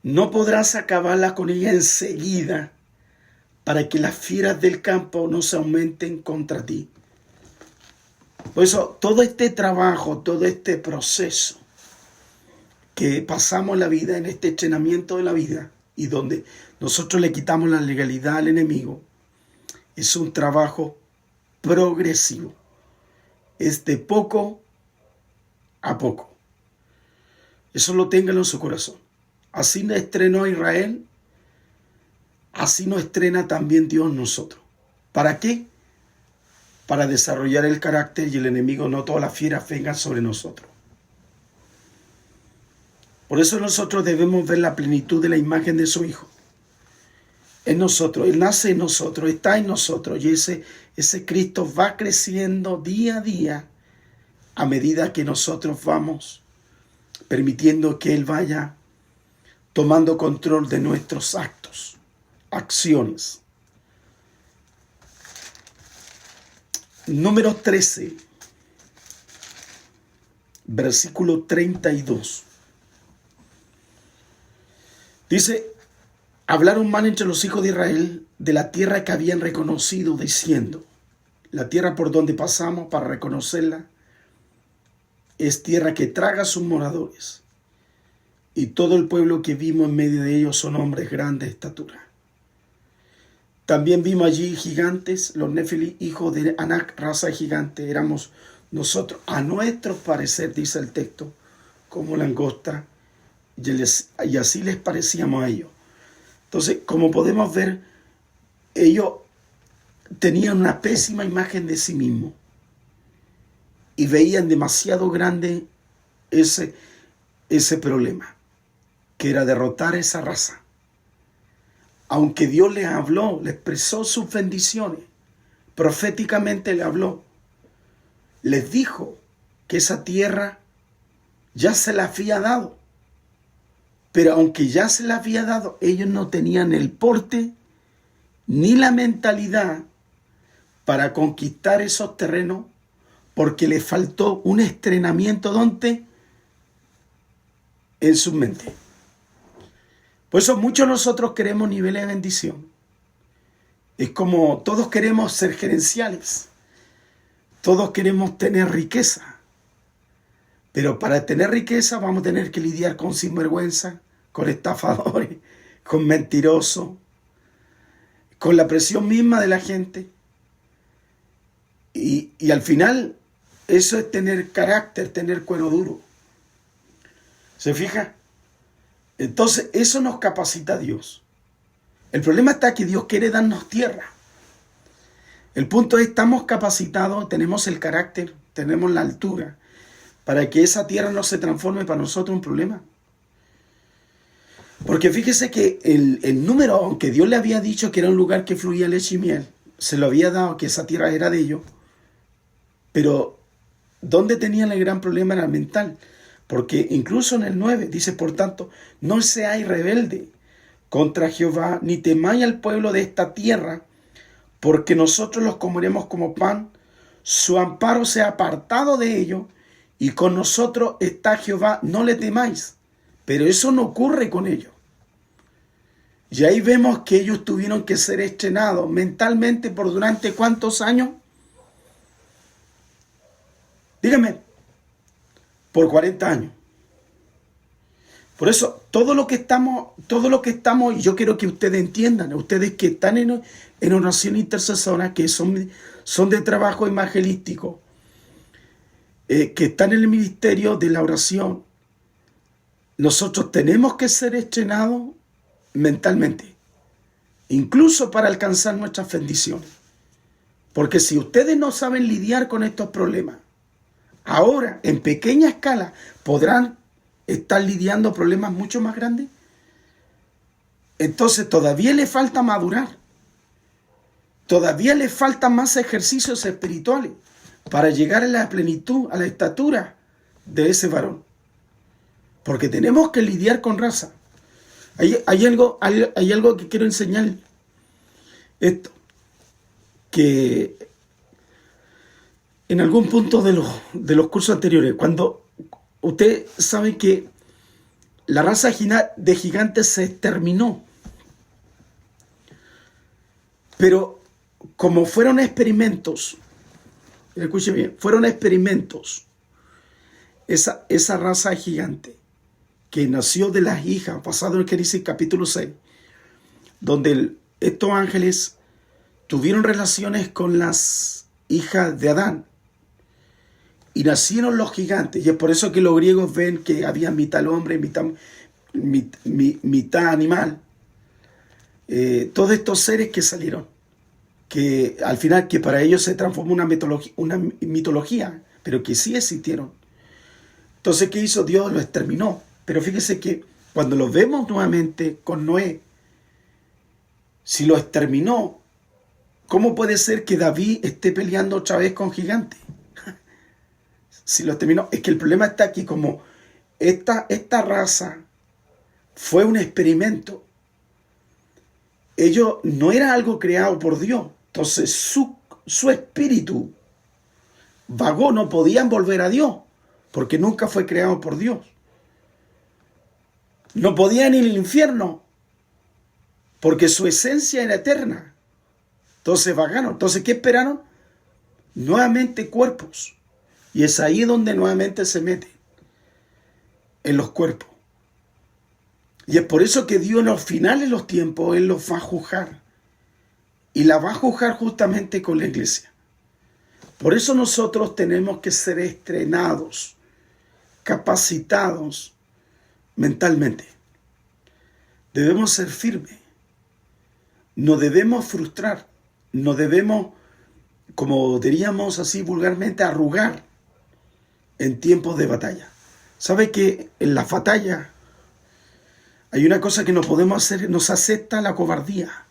no podrás acabarla con ella enseguida, para que las fieras del campo no se aumenten contra ti. Por eso, todo este trabajo, todo este proceso que pasamos en la vida, en este entrenamiento de la vida, y donde nosotros le quitamos la legalidad al enemigo, es un trabajo progresivo. Es de poco a poco. Eso lo ténganlo en su corazón. Así nos estrenó a Israel, así nos estrena también Dios nosotros. ¿Para qué? Para desarrollar el carácter y el enemigo, no todas las fieras vengan sobre nosotros. Por eso nosotros debemos ver la plenitud de la imagen de su Hijo. En nosotros, Él nace en nosotros, está en nosotros, y ese Cristo va creciendo día a día a medida que nosotros vamos permitiendo que Él vaya tomando control de nuestros actos, acciones. Número 13, versículo 32. Dice: hablaron mal entre los hijos de Israel de la tierra que habían reconocido, diciendo: la tierra por donde pasamos para reconocerla es tierra que traga a sus moradores, y todo el pueblo que vimos en medio de ellos son hombres grandes de estatura. También vimos allí gigantes, los Nefilim, hijos de Anak, raza de gigantes. Éramos nosotros, a nuestro parecer, dice el texto, como langosta, y así les parecíamos a ellos. Entonces, como podemos ver, ellos tenían una pésima imagen de sí mismos y veían demasiado grande ese problema, que era derrotar a esa raza. Aunque Dios les habló, les expresó sus bendiciones, proféticamente le habló, les dijo que esa tierra ya se la había dado. Pero aunque ya se la había dado, ellos no tenían el porte ni la mentalidad para conquistar esos terrenos, porque les faltó un entrenamiento donde en su mente. Por eso muchos de nosotros queremos niveles de bendición. Es como todos queremos ser gerenciales, todos queremos tener riqueza. Pero para tener riqueza vamos a tener que lidiar con sinvergüenza, con estafadores, con mentirosos, con la presión misma de la gente. Y al final eso es tener carácter, tener cuero duro. ¿Se fija? Entonces eso nos capacita a Dios. El problema está que Dios quiere darnos tierra. El punto es, estamos capacitados, tenemos el carácter, tenemos la altura, para que esa tierra no se transforme para nosotros en un problema. Porque fíjese que el número, aunque Dios le había dicho que era un lugar que fluía leche y miel, se lo había dado, que esa tierra era de ellos, pero donde tenían el gran problema era mental. Porque incluso en el 9 dice: por tanto, no seáis rebelde contra Jehová, ni temáis al pueblo de esta tierra, porque nosotros los comeremos como pan. Su amparo se ha apartado de ellos, y con nosotros está Jehová, no le temáis. Pero eso no ocurre con ellos. Y ahí vemos que ellos tuvieron que ser estrenados mentalmente por durante ¿cuántos años? Dígame, por 40 años. Por eso, todo lo que estamos, y yo quiero que ustedes entiendan, ustedes que están en oración intercesora, que son de trabajo evangelístico, que están en el ministerio de la oración, nosotros tenemos que ser estrenados mentalmente, incluso para alcanzar nuestras bendiciones. Porque si ustedes no saben lidiar con estos problemas, ahora en pequeña escala podrán estar lidiando problemas mucho más grandes. Entonces todavía le falta madurar, todavía le faltan más ejercicios espirituales para llegar a la plenitud, a la estatura de ese varón. Porque tenemos que lidiar con raza. Hay algo que quiero enseñar. Esto, que en algún punto de los cursos anteriores, cuando usted sabe que la raza de gigantes se exterminó. Pero como fueron experimentos, escuchen bien, fueron experimentos, esa raza gigante que nació de las hijas, basado en Génesis capítulo 6, donde estos ángeles tuvieron relaciones con las hijas de Adán y nacieron los gigantes. Y es por eso que los griegos ven que había mitad hombre, mitad animal. Todos estos seres que salieron, que al final que para ellos se transformó una mitología, pero que sí existieron. Entonces, ¿qué hizo Dios? Lo exterminó. Pero fíjese que cuando lo vemos nuevamente con Noé, si lo exterminó, ¿cómo puede ser que David esté peleando otra vez con gigantes? Si lo exterminó, es que el problema está aquí, como esta raza fue un experimento. Ellos no era algo creado por Dios. Entonces su espíritu vagó, no podían volver a Dios, porque nunca fue creado por Dios. No podían ir al infierno, porque su esencia era eterna. Entonces vagaron. Entonces, ¿qué esperaron? Nuevamente cuerpos. Y es ahí donde nuevamente se meten, en los cuerpos. Y es por eso que Dios en los finales de los tiempos, Él los va a juzgar. Y la va a juzgar justamente con la iglesia. Por eso nosotros tenemos que ser estrenados, capacitados mentalmente. Debemos ser firmes. No debemos frustrar. No debemos, como diríamos así vulgarmente, arrugar en tiempos de batalla. ¿Sabe que en las batallas hay una cosa que no podemos hacer? Nos acepta la cobardía.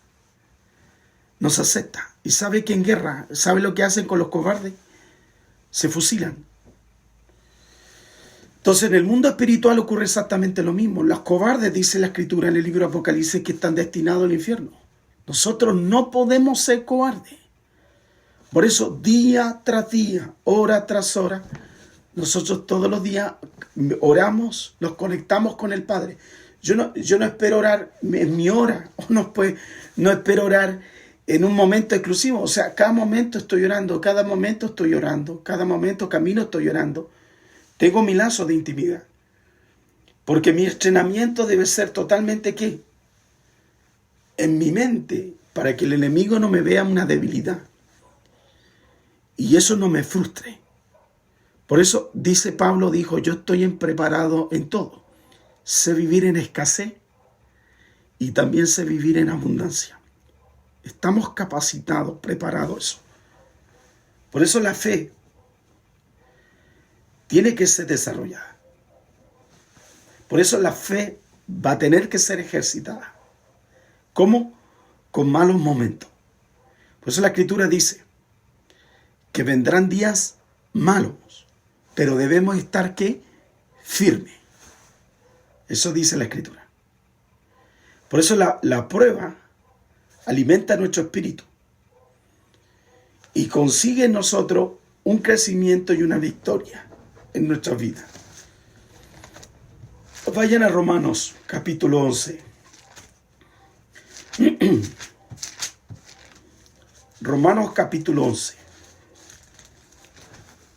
Nos acepta. Y sabe que en guerra, ¿sabe lo que hacen con los cobardes? Se fusilan. Entonces en el mundo espiritual ocurre exactamente lo mismo. Los cobardes, dice la Escritura en el libro de Apocalipsis, que están destinados al infierno. Nosotros no podemos ser cobardes. Por eso día tras día, hora tras hora, nosotros todos los días oramos, nos conectamos con el Padre. Yo no espero orar en mi hora, no espero orar en un momento exclusivo. O sea, cada momento estoy orando, cada momento estoy orando, cada momento camino estoy orando. Tengo mi lazo de intimidad. Porque mi entrenamiento debe ser totalmente ¿qué? En mi mente, para que el enemigo no me vea una debilidad. Y eso no me frustre. Por eso dice Pablo, dijo, yo estoy preparado en todo. Sé vivir en escasez y también sé vivir en abundancia. Estamos capacitados, preparados eso. Por eso la fe tiene que ser desarrollada. Por eso la fe va a tener que ser ejercitada. ¿Cómo? Con malos momentos. Por eso la Escritura dice que vendrán días malos, pero debemos estar ¿qué? Firmes. Eso dice la Escritura. Por eso la prueba alimenta nuestro espíritu y consigue en nosotros un crecimiento y una victoria en nuestra vida. Vayan a Romanos capítulo 11. Romanos capítulo 11,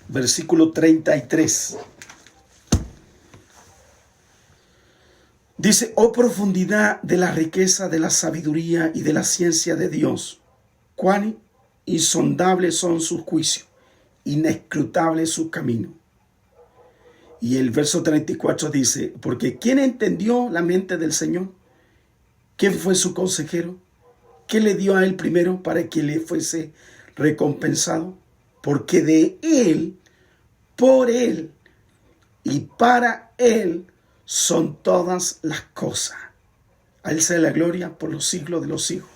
versículo 33. Dice, oh profundidad de la riqueza de la sabiduría y de la ciencia de Dios, cuán insondables son sus juicios, inescrutables sus caminos. Y el verso 34 dice, porque ¿quién entendió la mente del Señor? ¿Quién fue su consejero? ¿Qué le dio a él primero para que le fuese recompensado? Porque de él, por él y para él son todas las cosas. A él sea la gloria por los siglos de los siglos.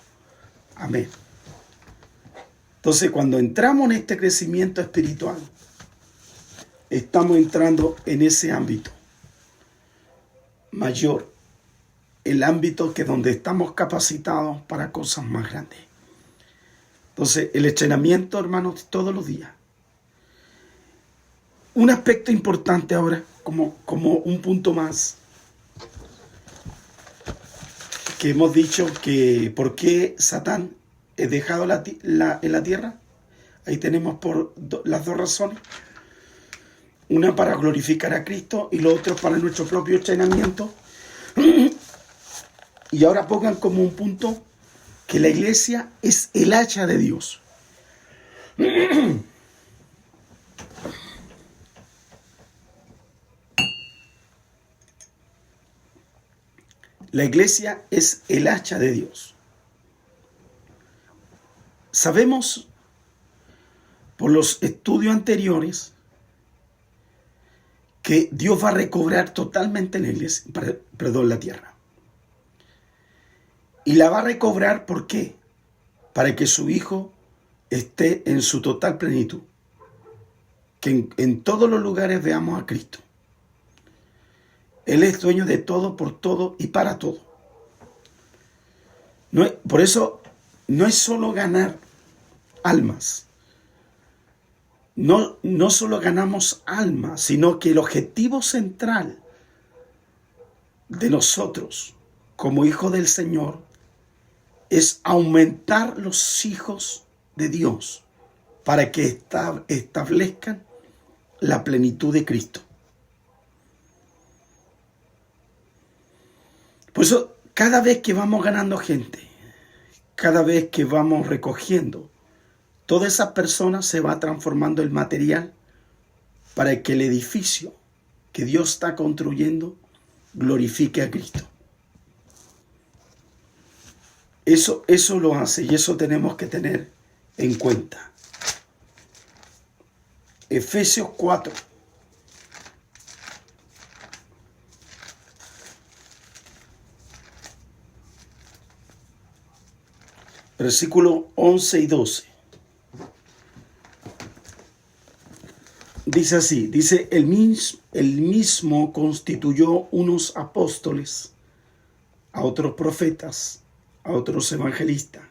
Amén. Entonces, cuando entramos en este crecimiento espiritual, estamos entrando en ese ámbito mayor, el ámbito que donde estamos capacitados para cosas más grandes. Entonces, el entrenamiento, hermanos, todos los días. Un aspecto importante ahora, como un punto más, que hemos dicho que por qué Satán es dejado en la tierra. Ahí tenemos las dos razones. Una para glorificar a Cristo y lo otro para nuestro propio entrenamiento. Y ahora pongan como un punto que la iglesia es el hacha de Dios. La iglesia es el hacha de Dios. Sabemos por los estudios anteriores que Dios va a recobrar totalmente la iglesia, la tierra. Y la va a recobrar, ¿por qué? Para que su Hijo esté en su total plenitud. Que en todos los lugares veamos a Cristo. Él es dueño de todo, por todo y para todo. Por eso no es solo ganar almas. No solo ganamos almas, sino que el objetivo central de nosotros como hijos del Señor es aumentar los hijos de Dios para que establezcan la plenitud de Cristo. Por eso, cada vez que vamos ganando gente, cada vez que vamos recogiendo, todas esas personas se va transformando en material para que el edificio que Dios está construyendo glorifique a Cristo. Eso lo hace y eso tenemos que tener en cuenta. Efesios 4. Versículos 11 y 12. Dice así, el mismo constituyó unos apóstoles, a otros profetas, a otros evangelistas,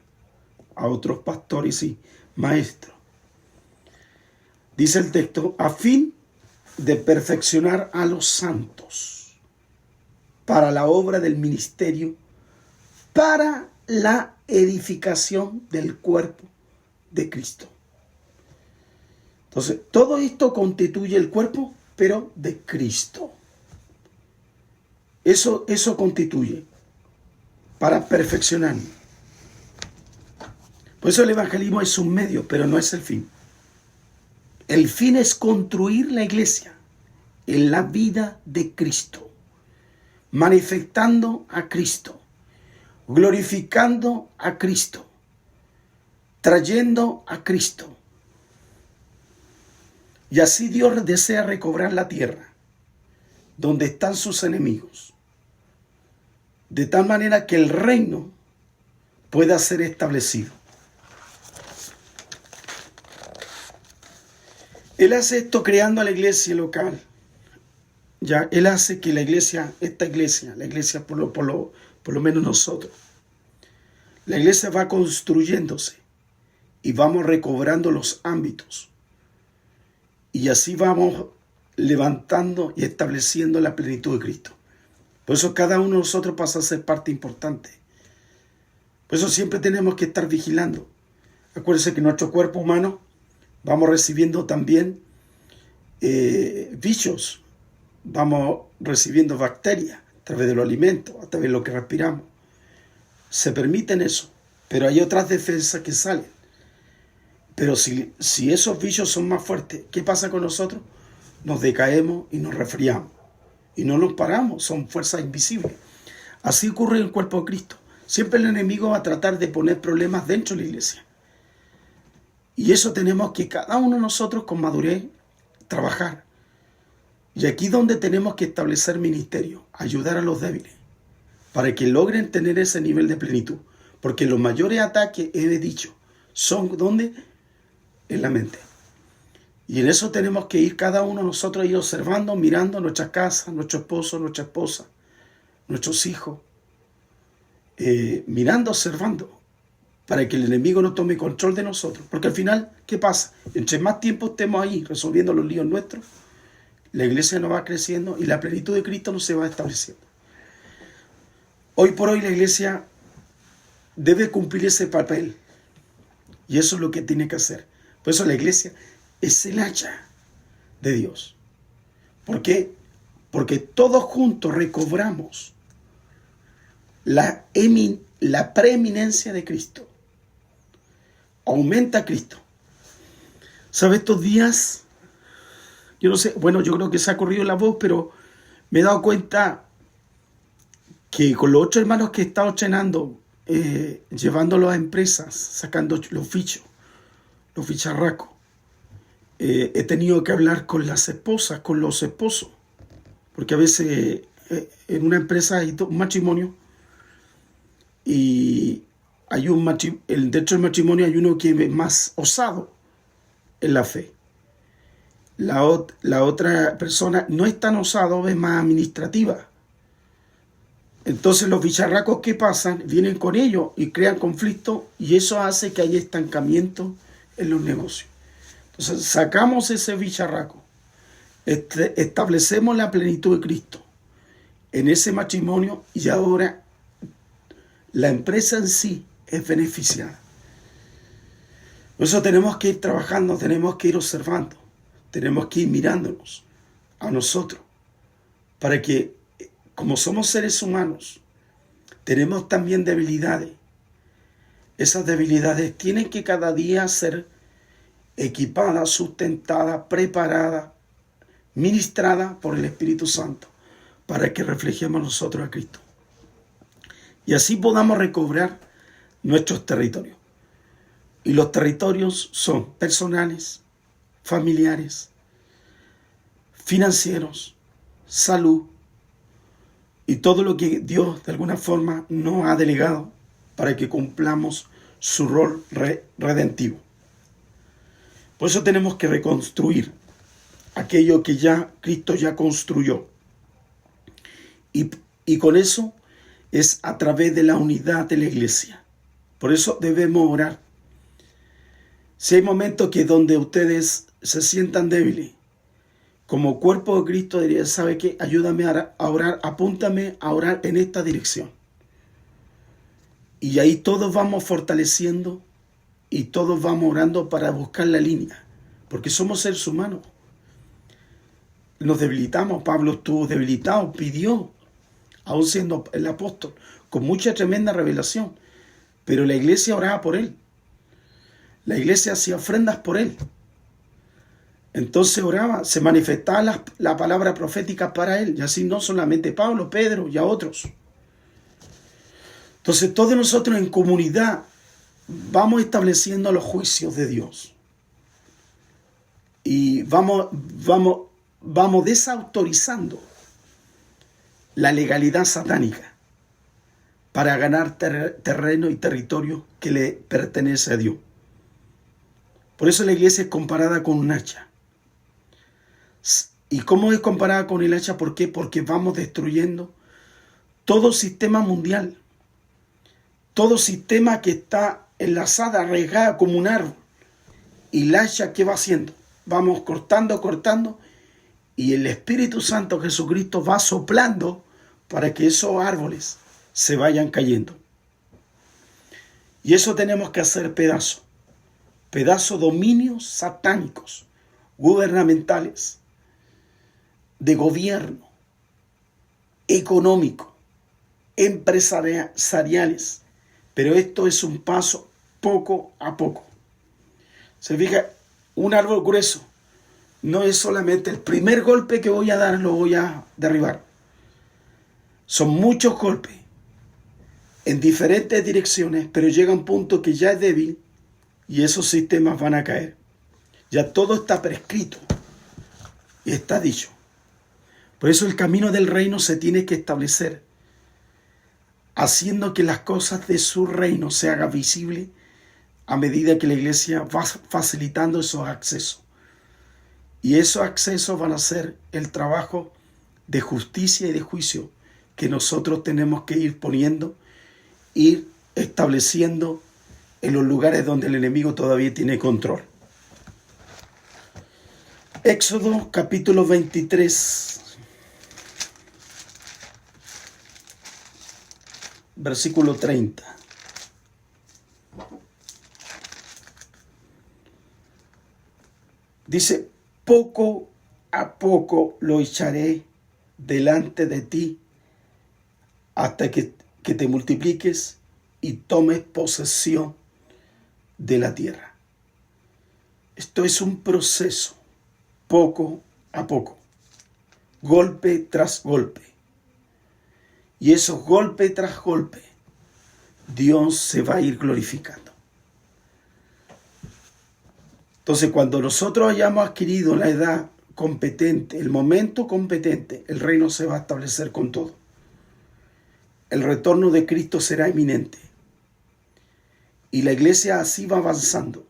a otros pastores y maestros. Dice el texto, a fin de perfeccionar a los santos para la obra del ministerio, para la edificación del cuerpo de Cristo. Entonces, todo esto constituye el cuerpo, pero de Cristo. Eso constituye para perfeccionar. Por eso el evangelismo es un medio, pero no es el fin. El fin es construir la iglesia en la vida de Cristo, manifestando a Cristo, glorificando a Cristo, trayendo a Cristo. Y así Dios desea recobrar la tierra, donde están sus enemigos, de tal manera que el reino pueda ser establecido. Él hace esto creando a la iglesia local. Ya, Él hace que la iglesia por lo menos nosotros, la iglesia va construyéndose y vamos recobrando los ámbitos. Y así vamos levantando y estableciendo la plenitud de Cristo. Por eso cada uno de nosotros pasa a ser parte importante. Por eso siempre tenemos que estar vigilando. Acuérdense que nuestro cuerpo humano vamos recibiendo también bichos, vamos recibiendo bacterias a través de los alimentos, a través de lo que respiramos. Se permiten eso, pero hay otras defensas que salen. Pero si esos bichos son más fuertes, ¿qué pasa con nosotros? Nos decaemos y nos resfriamos. Y no nos paramos, son fuerzas invisibles. Así ocurre en el cuerpo de Cristo. Siempre el enemigo va a tratar de poner problemas dentro de la iglesia. Y eso tenemos que cada uno de nosotros con madurez trabajar. Y aquí es donde tenemos que establecer ministerio, ayudar a los débiles, para que logren tener ese nivel de plenitud. Porque los mayores ataques, he dicho, son ¿dónde? En la mente. Y en eso tenemos que ir cada uno de nosotros ir observando, mirando nuestra casa, nuestro esposo, nuestra esposa, nuestros hijos, mirando, observando, para que el enemigo no tome control de nosotros. Porque al final, ¿qué pasa? Entre más tiempo estemos ahí resolviendo los líos nuestros, la iglesia no va creciendo y la plenitud de Cristo no se va estableciendo. Hoy por hoy la iglesia debe cumplir ese papel. Y eso es lo que tiene que hacer. Por eso la iglesia es el hacha de Dios. ¿Por qué? Porque todos juntos recobramos la preeminencia de Cristo. Aumenta Cristo. ¿Sabe? Estos días, yo no sé, bueno, yo creo que se ha corrido la voz, pero me he dado cuenta que con los otros hermanos que he estado entrenando, llevándolo a empresas, sacando los fichos, los ficharracos, he tenido que hablar con las esposas, con los esposos, porque a veces en una empresa hay un matrimonio y hay dentro del matrimonio hay uno que es más osado en la fe. La otra persona no es tan osado, es más administrativa. Entonces los bicharracos que pasan vienen con ellos y crean conflicto, y eso hace que haya estancamiento en los negocios. Entonces sacamos ese bicharraco, establecemos la plenitud de Cristo en ese matrimonio, y ahora la empresa en sí es beneficiada. Por eso tenemos que ir trabajando, tenemos que ir observando, tenemos que ir mirándonos a nosotros, para que, como somos seres humanos, tenemos también debilidades. Esas debilidades tienen que cada día ser equipadas, sustentadas, preparadas, ministradas por el Espíritu Santo, para que reflejemos nosotros a Cristo. Y así podamos recobrar nuestros territorios. Y los territorios son personales, familiares, financieros, salud, y todo lo que Dios de alguna forma nos ha delegado para que cumplamos su rol redentivo. Por eso tenemos que reconstruir aquello que ya Cristo ya construyó. Y con eso es a través de la unidad de la iglesia. Por eso debemos orar. Si hay momentos que donde ustedes se sientan débiles, como cuerpo de Cristo, diría, ¿sabe qué? Ayúdame a orar, apúntame a orar en esta dirección. Y ahí todos vamos fortaleciendo y todos vamos orando para buscar la línea, porque somos seres humanos. Nos debilitamos. Pablo estuvo debilitado, pidió, aún siendo el apóstol, con mucha tremenda revelación, pero la iglesia oraba por él. La iglesia hacía ofrendas por él. Entonces oraba, se manifestaba la palabra profética para él, y así no solamente Pablo, Pedro y a otros. Entonces todos nosotros en comunidad vamos estableciendo los juicios de Dios. Y vamos desautorizando la legalidad satánica para ganar terreno y territorio que le pertenece a Dios. Por eso la iglesia es comparada con un hacha. ¿Y cómo es comparada con el hacha? ¿Por qué? Porque vamos destruyendo todo sistema mundial, todo sistema que está enlazado, arraigado como un árbol. Y el hacha, ¿qué va haciendo? Vamos cortando, y el Espíritu Santo Jesucristo va soplando para que esos árboles se vayan cayendo. Y eso tenemos que hacer pedazos dominios satánicos, gubernamentales, de gobierno, económico, empresariales. Pero esto es un paso poco a poco. Se fija, un árbol grueso no es solamente el primer golpe que voy a dar, lo voy a derribar. Son muchos golpes en diferentes direcciones, pero llega un punto que ya es débil y esos sistemas van a caer. Ya todo está prescrito y está dicho. Por eso el camino del reino se tiene que establecer, haciendo que las cosas de su reino se hagan visibles a medida que la iglesia va facilitando esos accesos. Y esos accesos van a ser el trabajo de justicia y de juicio que nosotros tenemos que ir poniendo, ir estableciendo en los lugares donde el enemigo todavía tiene control. Éxodo capítulo 23. versículo 30. Dice, poco a poco lo echaré delante de ti hasta que te multipliques y tomes posesión de la tierra. Esto es un proceso, poco a poco, golpe tras golpe. Y esos golpe tras golpe, Dios se va a ir glorificando. Entonces, cuando nosotros hayamos adquirido la edad competente, el momento competente, el reino se va a establecer con todo. El retorno de Cristo será inminente. Y la iglesia así va avanzando.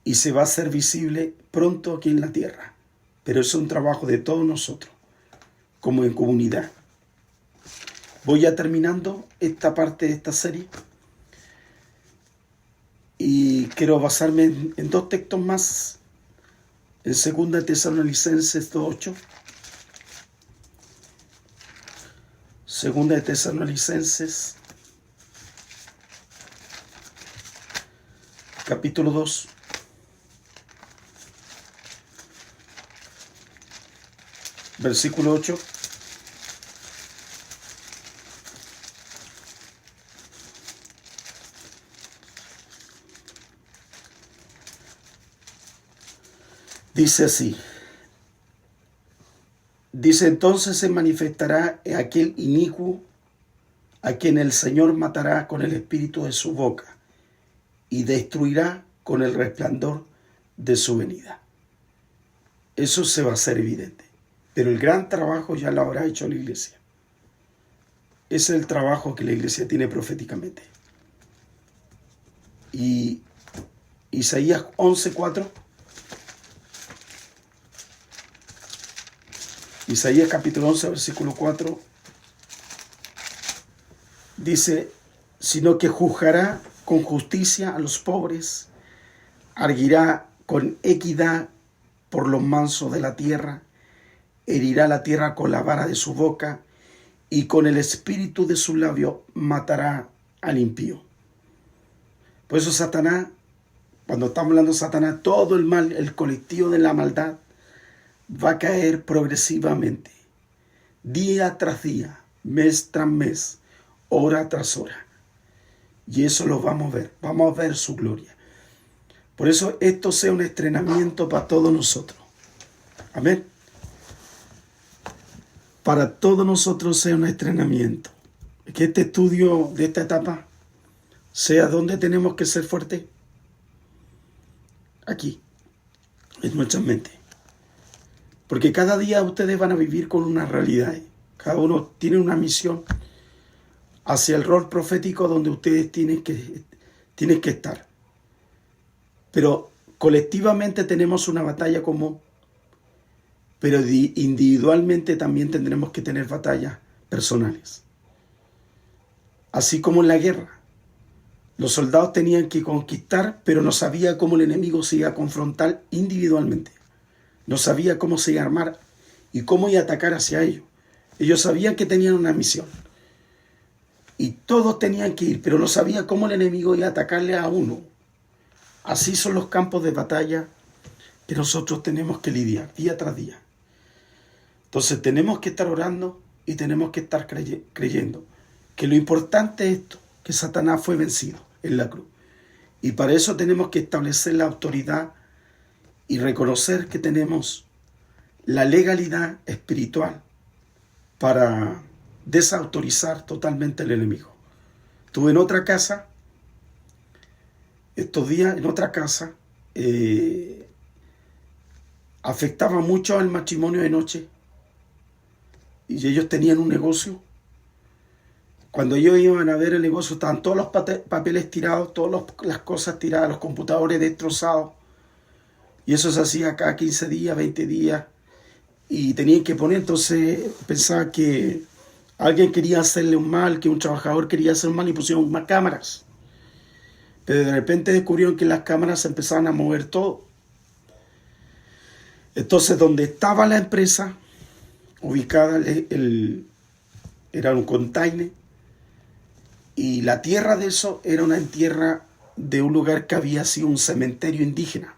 Y se va a hacer visible pronto aquí en la tierra. Pero es un trabajo de todos nosotros, como en comunidad. Voy ya terminando esta parte de esta serie. Y quiero basarme en dos textos más. En 2 Tesalonicenses 2:8. 2 Tesalonicenses, capítulo 2. Versículo 8. Dice así. Dice, entonces se manifestará aquel inicuo a quien el Señor matará con el espíritu de su boca y destruirá con el resplandor de su venida. Eso se va a hacer evidente. Pero el gran trabajo ya lo habrá hecho la iglesia. Ese es el trabajo que la iglesia tiene proféticamente. Y Isaías 11:4. Isaías capítulo 11, versículo 4. Dice, sino que juzgará con justicia a los pobres, arguirá con equidad por los mansos de la tierra, herirá la tierra con la vara de su boca, y con el espíritu de su labio matará al impío. Por eso Satanás, cuando estamos hablando de Satanás, todo el mal, el colectivo de la maldad, va a caer progresivamente, día tras día, mes tras mes, hora tras hora. Y eso lo vamos a ver su gloria. Por eso esto sea un entrenamiento para todos nosotros. Amén. Para todos nosotros sea un entrenamiento. Que este estudio de esta etapa sea donde tenemos que ser fuertes. Aquí, en nuestra mente. Porque cada día ustedes van a vivir con una realidad. Cada uno tiene una misión hacia el rol profético donde ustedes tienen que estar. Pero colectivamente tenemos una batalla común. Pero individualmente también tendremos que tener batallas personales. Así como en la guerra. Los soldados tenían que conquistar, pero no sabía cómo el enemigo se iba a confrontar individualmente. No sabía cómo se iba a armar y cómo iba a atacar hacia ellos. Ellos sabían que tenían una misión. Y todos tenían que ir, pero no sabía cómo el enemigo iba a atacarle a uno. Así son los campos de batalla que nosotros tenemos que lidiar día tras día. Entonces tenemos que estar orando y tenemos que estar creyendo que lo importante es esto, que Satanás fue vencido en la cruz. Y para eso tenemos que establecer la autoridad y reconocer que tenemos la legalidad espiritual para desautorizar totalmente al enemigo. Estuve en otra casa, estos días en otra casa, afectaba mucho al matrimonio de noche y ellos tenían un negocio. Cuando ellos iban a ver el negocio estaban todos los papeles tirados, todas las cosas tiradas, los computadores destrozados. Y eso se hacía cada 15 días, 20 días. Y tenían que poner, entonces pensaba que alguien quería hacerle un mal, que un trabajador quería hacer un mal y pusieron más cámaras. Pero de repente descubrieron que las cámaras empezaban a mover todo. Entonces donde estaba la empresa ubicada, era un container, Y la tierra de eso era una tierra de un lugar que había sido un cementerio indígena.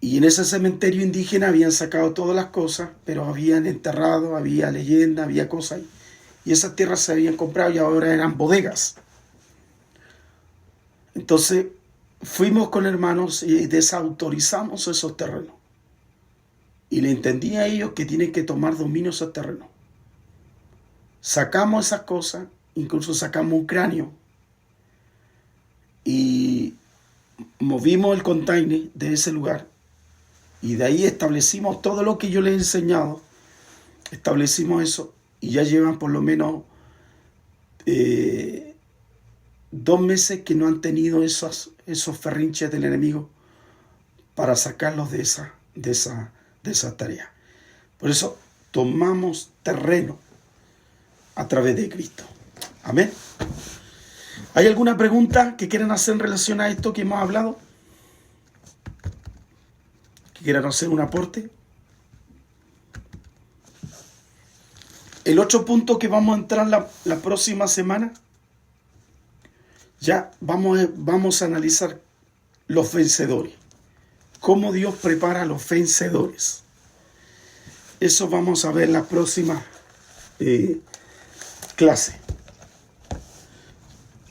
Y en ese cementerio indígena habían sacado todas las cosas, pero habían enterrado, había leyenda, había cosas ahí. Y esas tierras se habían comprado y ahora eran bodegas. Entonces fuimos con hermanos y desautorizamos esos terrenos. Y le entendí a ellos que tienen que tomar dominio de esos terrenos. Sacamos esas cosas, incluso sacamos un cráneo y movimos el container de ese lugar. Y de ahí establecimos todo lo que yo les he enseñado. Establecimos eso y ya llevan por lo menos 2 meses que no han tenido esos ferrinches del enemigo para sacarlos de esa tarea. Por eso tomamos terreno a través de Cristo. Amén. ¿Hay alguna pregunta que quieran hacer en relación a esto que hemos hablado? ¿Que quieran hacer un aporte? El 8 punto que vamos a entrar la próxima semana, ya vamos a analizar los vencedores. Cómo Dios prepara a los vencedores. Eso vamos a ver en la próxima clase.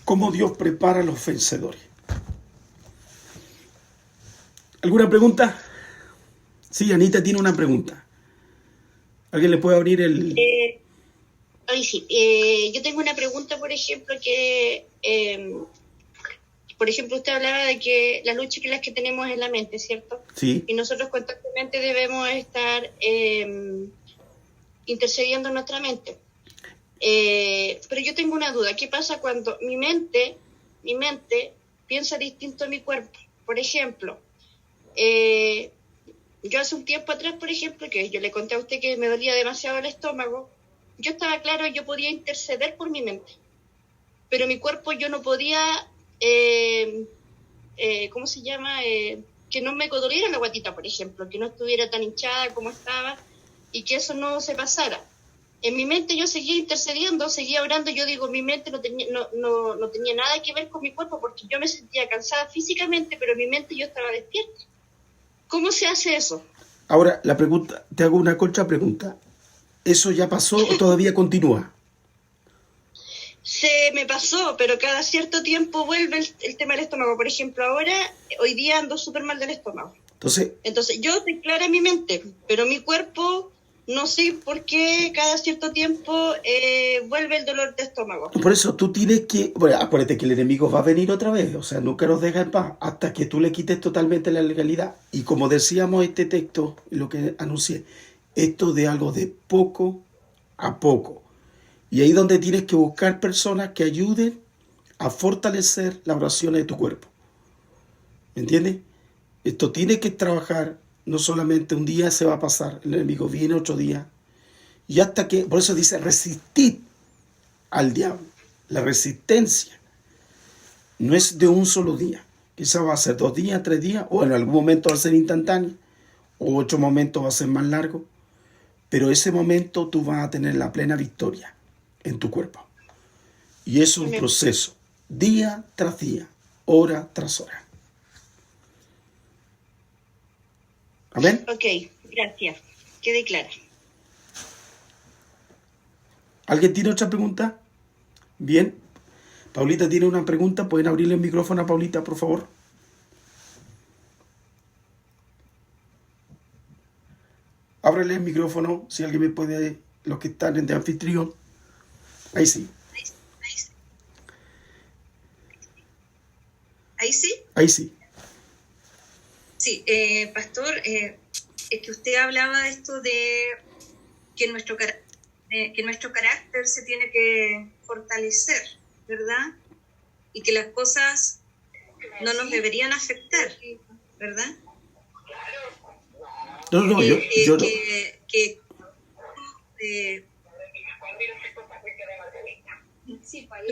Cómo Dios prepara a los vencedores. ¿Alguna pregunta? Sí, Anita tiene una pregunta. ¿Alguien le puede abrir el...? Sí. Yo tengo una pregunta, por ejemplo, que... por ejemplo, usted hablaba de que la lucha que las que tenemos en la mente, ¿cierto? Sí. Y nosotros constantemente debemos estar intercediendo en nuestra mente. Pero yo tengo una duda. ¿Qué pasa cuando mi mente piensa distinto a mi cuerpo? Por ejemplo, yo hace un tiempo atrás, por ejemplo, que yo le conté a usted que me dolía demasiado el estómago, yo estaba claro, yo podía interceder por mi mente, pero mi cuerpo yo no podía, ¿cómo se llama? Que no me doliera la guatita, por ejemplo, que no estuviera tan hinchada como estaba y que eso no se pasara. En mi mente yo seguía intercediendo, seguía orando. Yo digo, mi mente no tenía nada que ver con mi cuerpo porque yo me sentía cansada físicamente, pero en mi mente yo estaba despierta. ¿Cómo se hace eso? Ahora, la pregunta, te hago una contra pregunta. ¿Eso ya pasó o todavía continúa? Se me pasó, pero cada cierto tiempo vuelve el tema del estómago. Por ejemplo, hoy día ando súper mal del estómago. Entonces, yo estoy clara en mi mente, pero mi cuerpo, no sé por qué cada cierto tiempo vuelve el dolor de estómago. Por eso tú tienes que... Bueno, acuérdate que el enemigo va a venir otra vez, o sea, nunca nos deja en paz hasta que tú le quites totalmente la legalidad. Y como decíamos este texto, lo que anuncié, esto de algo de poco a poco. Y ahí donde tienes que buscar personas que ayuden a fortalecer las oraciones de tu cuerpo. ¿Me entiendes? Esto tiene que trabajar, no solamente un día se va a pasar, el enemigo viene otro día. Y hasta que, por eso dice, resistid al diablo. La resistencia no es de un solo día. Quizás va a ser 2 días, 3 días, o en algún momento va a ser instantáneo, o otro momento va a ser más largo. Pero ese momento tú vas a tener la plena victoria en tu cuerpo. Y es un proceso, día tras día, hora tras hora. ¿Amén? Ok, gracias. Quede clara. ¿Alguien tiene otra pregunta? Bien. Paulita tiene una pregunta. ¿Pueden abrirle el micrófono a Paulita, por favor? Ábrele el micrófono, si alguien me puede, los que están en de anfitrión. Ahí sí. ¿Ahí sí? Ahí sí. Sí, pastor, es que usted hablaba de esto de que nuestro carácter se tiene que fortalecer, ¿verdad? Y que las cosas no nos deberían afectar, ¿verdad? No, yo no. Lo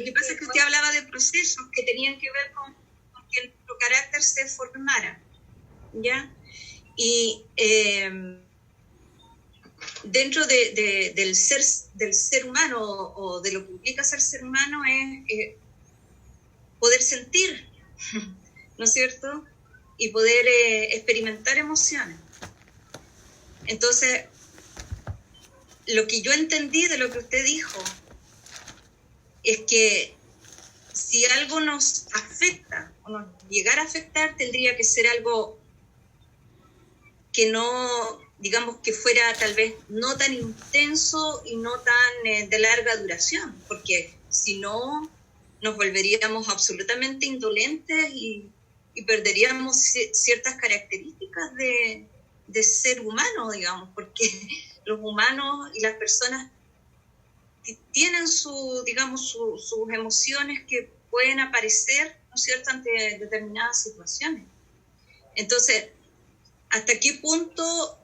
que pasa es que usted hablaba de procesos que tenían que ver con que nuestro carácter se formara, ¿ya? Y dentro del ser humano o de lo que implica ser humano es poder sentir, ¿no es cierto? Y poder experimentar emociones. Entonces, lo que yo entendí de lo que usted dijo es que si algo nos afecta o nos llegara a afectar, tendría que ser algo que no, digamos, que fuera tal vez no tan intenso y no tan de larga duración, porque si no nos volveríamos absolutamente indolentes y perderíamos ciertas características de ser humano, digamos, porque los humanos y las personas tienen sus emociones que pueden aparecer, ¿no es cierto?, ante determinadas situaciones. Entonces, ¿hasta qué punto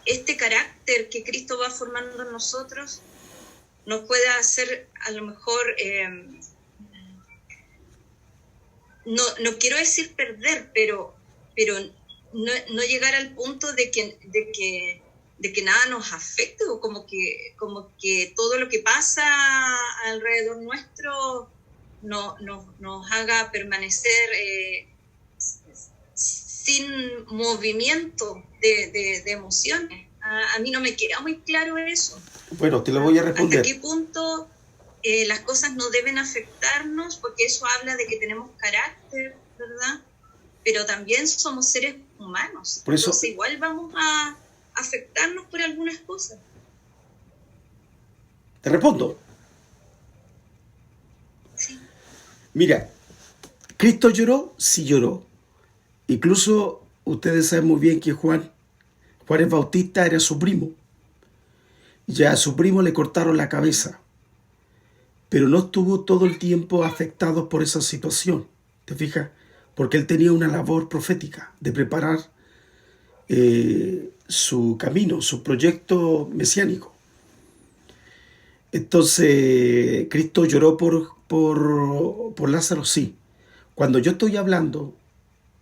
este carácter que Cristo va formando en nosotros nos puede hacer, a lo mejor, no quiero decir perder, pero no llegar al punto de que nada nos afecte, o como que todo lo que pasa alrededor nuestro nos haga permanecer sin movimiento de emociones. A mí no me queda muy claro eso. Bueno, te lo voy a responder. ¿Hasta qué punto las cosas no deben afectarnos? Porque eso habla de que tenemos carácter, ¿verdad? Pero también somos seres humanos. Por eso, entonces igual vamos a afectarnos por algunas cosas. ¿te respondo? Sí. Mira, ¿Cristo lloró? Sí lloró. Incluso ustedes saben muy bien que Juan el Bautista era su primo. Ya a su primo le cortaron la cabeza, pero no estuvo todo el tiempo afectado por esa situación. ¿Te fijas? Porque él tenía una labor profética de preparar su camino, su proyecto mesiánico. Entonces, Cristo lloró por Lázaro, sí. Cuando yo estoy hablando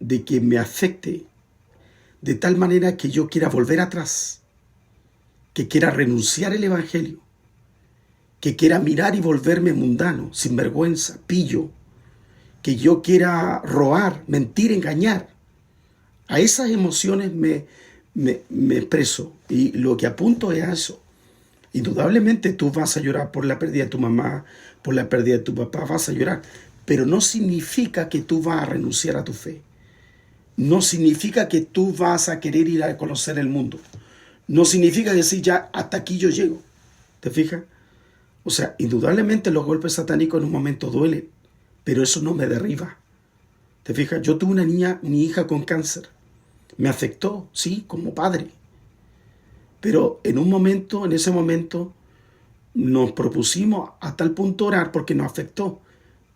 de que me afecte de tal manera que yo quiera volver atrás, que quiera renunciar al evangelio, que quiera mirar y volverme mundano, sinvergüenza, pillo, que yo quiera robar, mentir, engañar, a esas emociones me expreso, y lo que apunto es a eso. Indudablemente tú vas a llorar por la pérdida de tu mamá, por la pérdida de tu papá, vas a llorar, pero no significa que tú vas a renunciar a tu fe. No significa que tú vas a querer ir a conocer el mundo. No significa decir ya hasta aquí yo llego. ¿Te fijas? O sea, indudablemente los golpes satánicos en un momento duelen, pero eso no me derriba. ¿Te fijas? Yo tuve mi hija con cáncer. Me afectó, sí, como padre. Pero en ese momento, nos propusimos a tal punto orar porque nos afectó.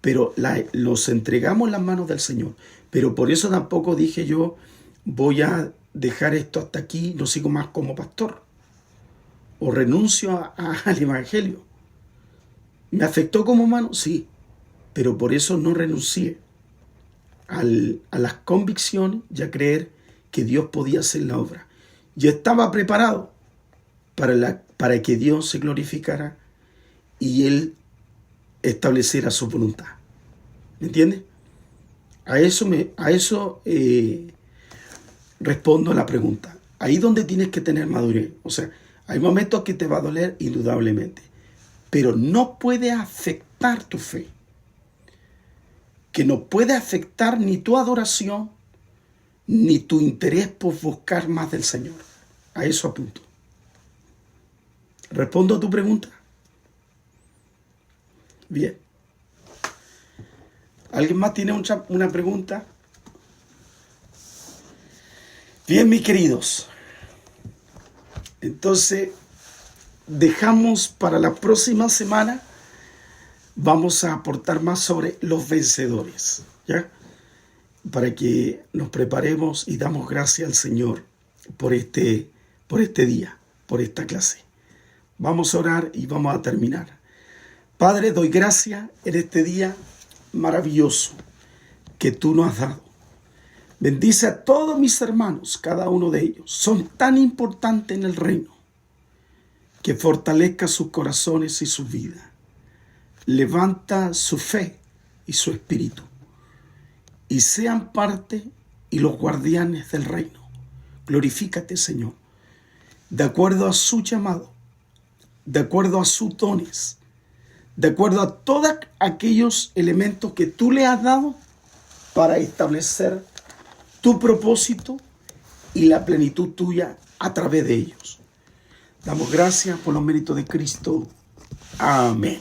Pero los entregamos en las manos del Señor. Pero por eso tampoco dije yo, voy a dejar esto hasta aquí, no sigo más como pastor. O renuncio al evangelio. ¿Me afectó como humano? Sí. Pero por eso no renuncié a las convicciones y a creer que Dios podía hacer la obra. Yo estaba preparado para que Dios se glorificara y Él estableciera su voluntad. ¿Me entiendes? A eso respondo a la pregunta. Ahí donde tienes que tener madurez. O sea, hay momentos que te va a doler indudablemente, pero no puede afectar tu fe. Que no puede afectar ni tu adoración, ni tu interés por buscar más del Señor. A eso apunto. ¿Respondo a tu pregunta? Bien. ¿Alguien más tiene una pregunta? Bien, mis queridos. Entonces, dejamos para la próxima semana. Vamos a aportar más sobre los vencedores, ¿ya? Para que nos preparemos y damos gracias al Señor por este día, por esta clase. Vamos a orar y vamos a terminar. Padre, doy gracias en este día maravilloso que tú nos has dado. Bendice a todos mis hermanos, cada uno de ellos. Son tan importantes en el reino. que fortalezca sus corazones y sus vidas. Levanta su fe y su espíritu, y sean parte y los guardianes del reino. Glorifícate, Señor, de acuerdo a su llamado, de acuerdo a sus dones, de acuerdo a todos aquellos elementos que tú le has dado para establecer tu propósito y la plenitud tuya a través de ellos. Damos gracias por los méritos de Cristo. Amén.